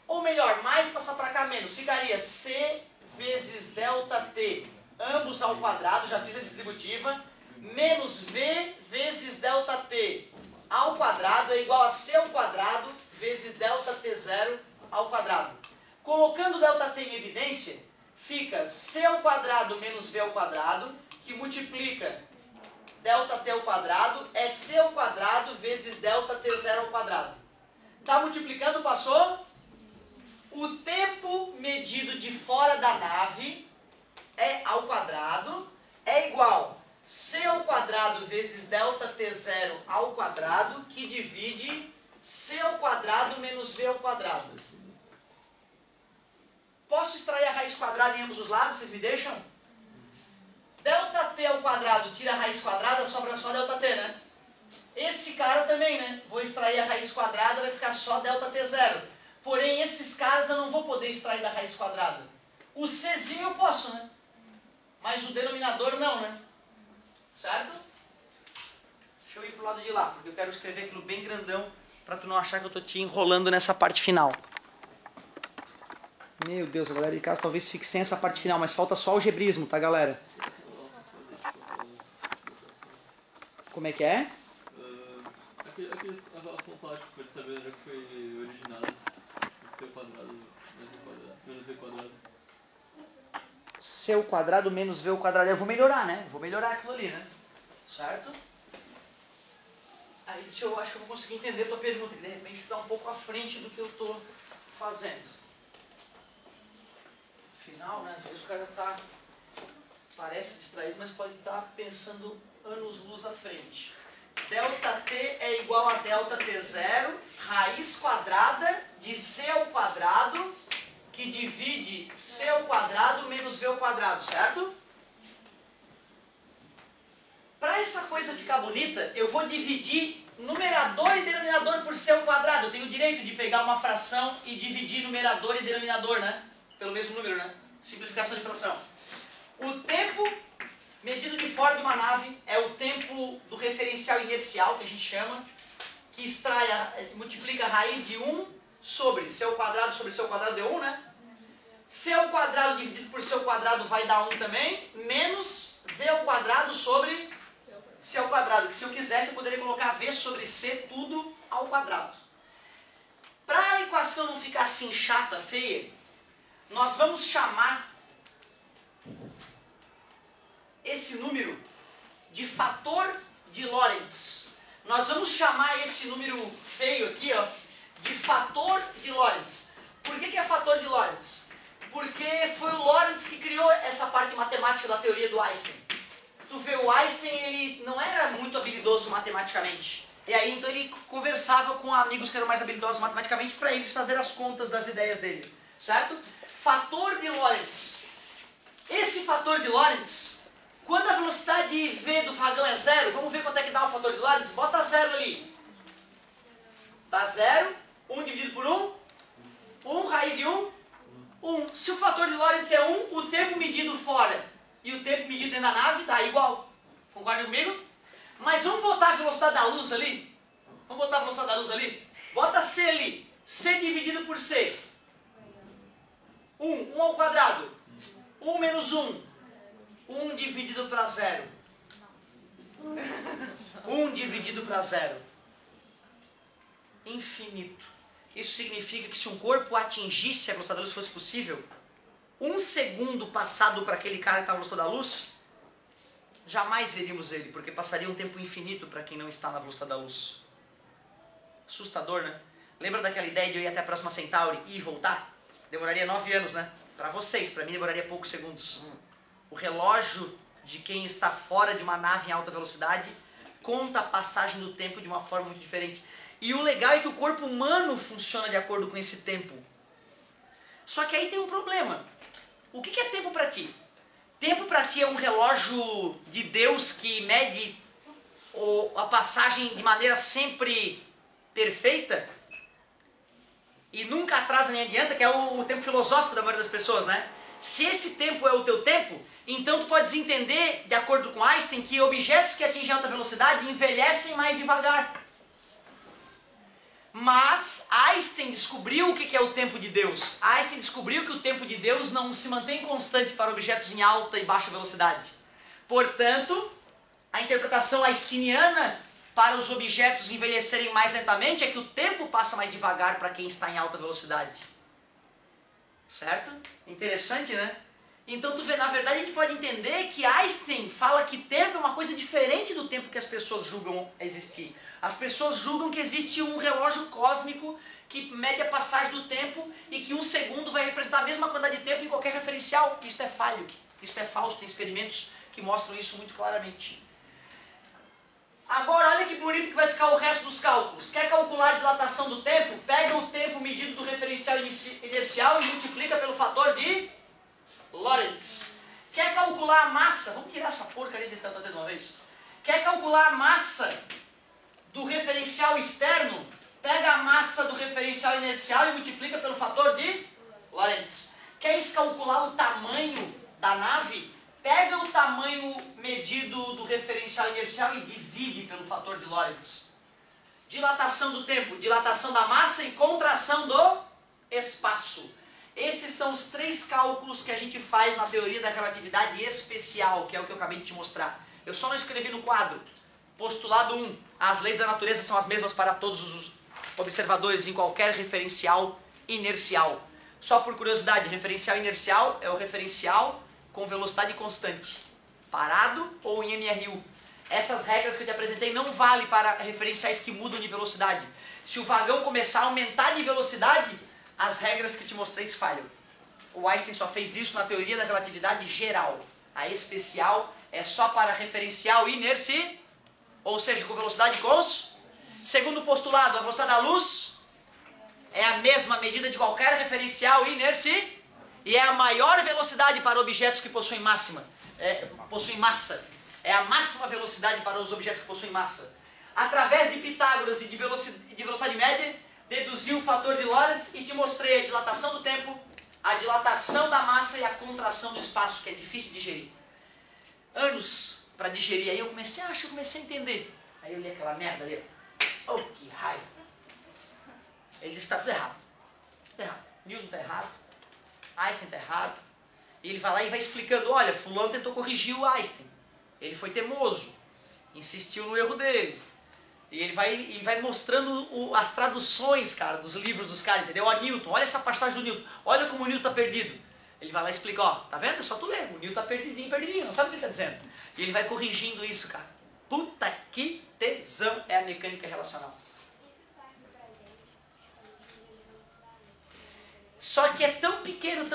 ou melhor, mais passar para cá menos. Ficaria C vezes ΔT, ambos ao quadrado, já fiz a distributiva, menos V vezes ΔT ao quadrado é igual a C ao quadrado vezes ΔT0 ao quadrado. Colocando ΔT em evidência, fica C ao quadrado menos V ao quadrado, que multiplica ΔT ao quadrado, é C ao quadrado vezes ΔT0 ao quadrado. Está multiplicando, passou? O tempo medido de fora da nave é ao quadrado, é igual C ao quadrado vezes ΔT0 ao quadrado, que divide C ao quadrado menos V ao quadrado. Posso extrair a raiz quadrada em ambos os lados? Vocês me deixam? ΔT ao quadrado tira a raiz quadrada, sobra só ΔT, né? Esse cara também, né? Vou extrair a raiz quadrada, vai ficar só ΔT0. Porém, esses caras eu não vou poder extrair da raiz quadrada. O Czinho eu posso, né? Mas o denominador não, né? Certo? Deixa eu ir pro lado de lá, porque eu quero escrever aquilo bem grandão para tu não achar que eu tô te enrolando nessa parte final. Meu Deus, a galera de casa talvez fique sem essa parte final, mas falta só o algebrismo, tá, galera? Como é que é? Aquelas contagens pode saber onde foi originado o C quadrado menos V quadrado. C ao quadrado menos V ao quadrado. Eu vou melhorar, né? Vou melhorar aquilo ali, né? Certo? Aí eu acho que eu vou conseguir entender a tua pergunta, que de repente está um pouco à frente do que eu estou fazendo. Afinal, né? Às vezes o cara tá, parece distraído, mas pode estar pensando anos-luz à frente. ΔT é igual a ΔT0, raiz quadrada de C ao quadrado, que divide C ao quadrado menos V ao quadrado, certo? Para essa coisa ficar bonita, eu vou dividir numerador e denominador por C ao quadrado. Eu tenho o direito de pegar uma fração e dividir numerador e denominador, né? Pelo mesmo número, né? Simplificação de fração. O tempo medido de fora de uma nave é o tempo do referencial inercial, que a gente chama, que multiplica a raiz de 1 sobre C ao quadrado sobre C ao quadrado de 1, né? C ao quadrado dividido por C ao quadrado vai dar 1 também, menos V ao quadrado sobre C ao quadrado. Que se eu quisesse eu poderia colocar V sobre C tudo ao quadrado. Para a equação não ficar assim chata, feia, nós vamos chamar esse número de fator de Lorentz. Nós vamos chamar esse número feio aqui, ó, de fator de Lorentz. Por que é fator de Lorentz? matemática da teoria do Einstein. Tu vê, o Einstein, ele não era muito habilidoso matematicamente. E aí, então, ele conversava com amigos que eram mais habilidosos matematicamente para eles fazerem as contas das ideias dele, certo? Fator de Lorentz. Esse fator de Lorentz, quando a velocidade V do vagão é zero, vamos ver quanto é que dá o fator de Lorentz? Bota zero ali. Dá zero, 1 dividido por 1, 1 raiz de 1, 1. Se o fator de Lorentz é 1, o tempo medido fora e o tempo medido dentro da nave dá igual. Concorda comigo? Mas vamos botar a velocidade da luz ali? Vamos botar a velocidade da luz ali? Bota C ali. C dividido por C. 1 ao quadrado. 1 menos 1. 1 dividido para 0. 1 dividido para 0. Infinito. Isso significa que se um corpo atingisse a velocidade da luz, se fosse possível, 1 segundo passado para aquele cara que está na velocidade da luz, jamais veríamos ele, porque passaria um tempo infinito para quem não está na velocidade da luz. Assustador, né? Lembra daquela ideia de eu ir até a próxima Centauri e voltar? Demoraria 9 anos, né? Para vocês, para mim demoraria poucos segundos. O relógio de quem está fora de uma nave em alta velocidade conta a passagem do tempo de uma forma muito diferente. E o legal é que o corpo humano funciona de acordo com esse tempo. Só que aí tem um problema. O que é tempo para ti? Tempo para ti é um relógio de Deus que mede a passagem de maneira sempre perfeita e nunca atrasa nem adianta, que é o tempo filosófico da maioria das pessoas, né? Se esse tempo é o teu tempo, então tu podes entender, de acordo com Einstein, que objetos que atingem alta velocidade envelhecem mais devagar. Mas Einstein descobriu o que é o tempo de Deus. Einstein descobriu que o tempo de Deus não se mantém constante para objetos em alta e baixa velocidade. Portanto, a interpretação einsteiniana para os objetos envelhecerem mais lentamente é que o tempo passa mais devagar para quem está em alta velocidade. Certo? Interessante, né? Então tu vê, na verdade a gente pode entender que Einstein fala que tempo é uma coisa diferente do tempo que as pessoas julgam existir. As pessoas julgam que existe um relógio cósmico que mede a passagem do tempo e que 1 segundo vai representar a mesma quantidade de tempo em qualquer referencial. Isso é falho, isso é falso, tem experimentos que mostram isso muito claramente. Agora olha que bonito que vai ficar o resto dos cálculos. Quer calcular a dilatação do tempo? Pega o tempo medido do referencial inercial e multiplica pelo fator de Lorentz. Quer calcular a massa? Vamos tirar essa porcaria desse tratado de uma vez. Quer calcular a massa do referencial externo? Pega a massa do referencial inercial e multiplica pelo fator de Lorentz. Quer calcular o tamanho da nave? Pega o tamanho medido do referencial inercial e divide pelo fator de Lorentz. Dilatação do tempo, dilatação da massa e contração do espaço. Esses são os 3 cálculos que a gente faz na teoria da relatividade especial, que é o que eu acabei de te mostrar. Eu só não escrevi no quadro. Postulado 1. As leis da natureza são as mesmas para todos os observadores em qualquer referencial inercial. Só por curiosidade, referencial inercial é o referencial com velocidade constante, parado ou em MRU. Essas regras que eu te apresentei não valem para referenciais que mudam de velocidade. Se o vagão começar a aumentar de velocidade, as regras que eu te mostrei falham. O Einstein só fez isso na teoria da relatividade geral. A especial é só para referencial inercial, ou seja, com velocidade constante. Segundo postulado, a velocidade da luz é a mesma medida de qualquer referencial inercial e é a maior velocidade para objetos que possuem massa. É a máxima velocidade para os objetos que possuem massa. Através de Pitágoras e de velocidade média, deduzi o fator de Lorentz e te mostrei a dilatação do tempo, a dilatação da massa e a contração do espaço, que é difícil de digerir. Anos para digerir, aí eu comecei a entender. Aí eu li aquela merda ali, oh, que raiva. Ele disse que está tudo errado. Tudo errado. Newton está errado, Einstein está errado. E ele vai lá e vai explicando, olha, fulano tentou corrigir o Einstein. Ele foi temoso, insistiu no erro dele. E ele vai mostrando as traduções, cara, dos livros dos caras, entendeu? Ó, Newton, olha essa passagem do Newton, olha como o Newton está perdido. Ele vai lá e explica, ó, tá vendo? É só tu ler, o Newton está perdidinho, não sabe o que ele está dizendo. E ele vai corrigindo isso, cara. Puta que tesão é a mecânica relacional. Só que é tão pequeno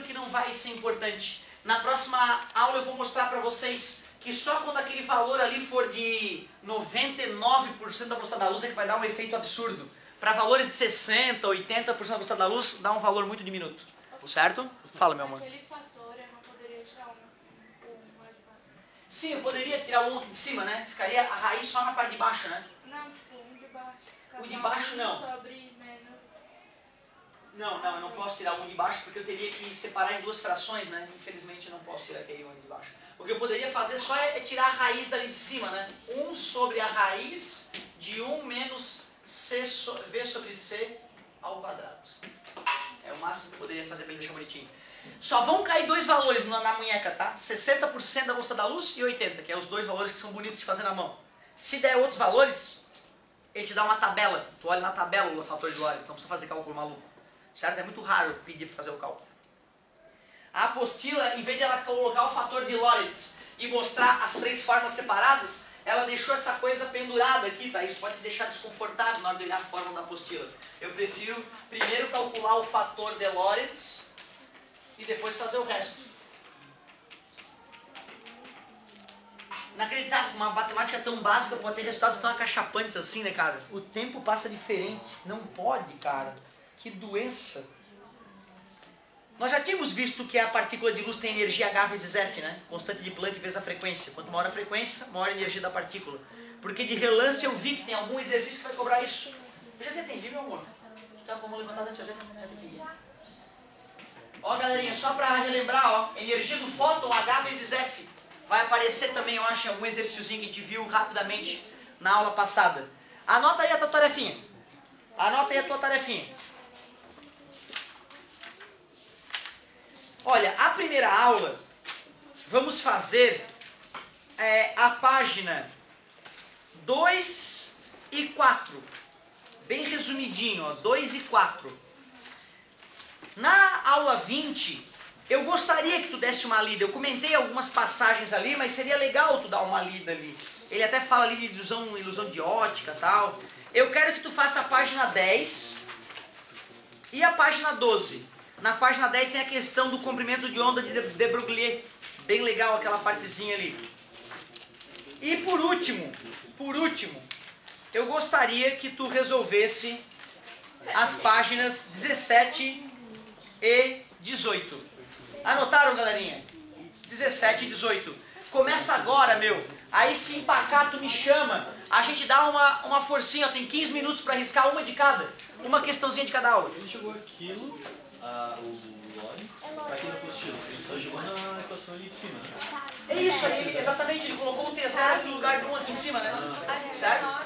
que não vai ser importante. Na próxima aula eu vou mostrar para vocês que só quando aquele valor ali for de 99% da velocidade da luz é que vai dar um efeito absurdo. Para valores de 60%, 80% da velocidade da luz, dá um valor muito diminuto. Certo? Fala, meu amor. Aquele fator eu não poderia tirar um lá de baixo. Sim, eu poderia tirar um aqui de cima, né? Ficaria a raiz só na parte de baixo, né? Não, tipo, um de baixo. O de baixo, não. Sobre menos. Não, eu não posso tirar um de baixo porque eu teria que separar em duas frações, né? Infelizmente eu não posso tirar aquele um de baixo. O que eu poderia fazer só é tirar a raiz dali de cima, né? 1 sobre a raiz de 1 menos V sobre C ao quadrado. É o máximo que eu poderia fazer para ele deixar bonitinho. Só vão cair dois valores na munheca, tá? 60% da velocidade da luz e 80%, que é os dois valores que são bonitos de fazer na mão. Se der outros valores, ele te dá uma tabela. Tu olha na tabela o fator de Lorentz, não precisa fazer cálculo maluco. Certo? É muito raro pedir para fazer o cálculo. A apostila, em vez de ela colocar o fator de Lorentz e mostrar as três fórmulas separadas, ela deixou essa coisa pendurada aqui, tá? Isso pode te deixar desconfortável na hora de olhar a fórmula da apostila. Eu prefiro primeiro calcular o fator de Lorentz e depois fazer o resto. Inacreditável que uma matemática tão básica pode ter resultados tão acachapantes assim, né, cara? O tempo passa diferente. Não pode, cara. Que doença. Nós já tínhamos visto que a partícula de luz tem energia H vezes F, né? Constante de Planck vezes a frequência. Quanto maior a frequência, maior a energia da partícula. Porque de relance eu vi que tem algum exercício que vai cobrar isso. Eu já te entendi, meu amor. Tu tá como levantar desse jeito, eu já te entendi. Ó, galerinha, só para relembrar, ó, energia do fóton H vezes F. Vai aparecer também, eu acho, em algum exercíciozinho que a gente viu rapidamente na aula passada. Anota aí a tua tarefinha. Anota aí a tua tarefinha. Olha, a primeira aula, vamos fazer a página 2 e 4. Bem resumidinho, ó, 2 e 4. Na aula 20, eu gostaria que tu desse uma lida. Eu comentei algumas passagens ali, mas seria legal tu dar uma lida ali. Ele até fala ali de ilusão de ótica e tal. Eu quero que tu faça a página 10 e a página 12. Na página 10 tem a questão do comprimento de onda de de Broglie. Bem legal aquela partezinha ali. E por último, eu gostaria que tu resolvesse as páginas 17 e 18. Anotaram, galerinha? 17 e 18. Começa agora, meu. Aí se empacar, tu me chama. A gente dá uma forcinha, ó, tem 15 minutos para arriscar uma de cada. Uma questãozinha de cada aula. Ele jogou aquilo, o Lore, aqui na apostila. Ele só jogou na equação ali de cima, né? É isso aí, exatamente. Ele colocou o T0 no lugar do 1 aqui em cima, né? Certo?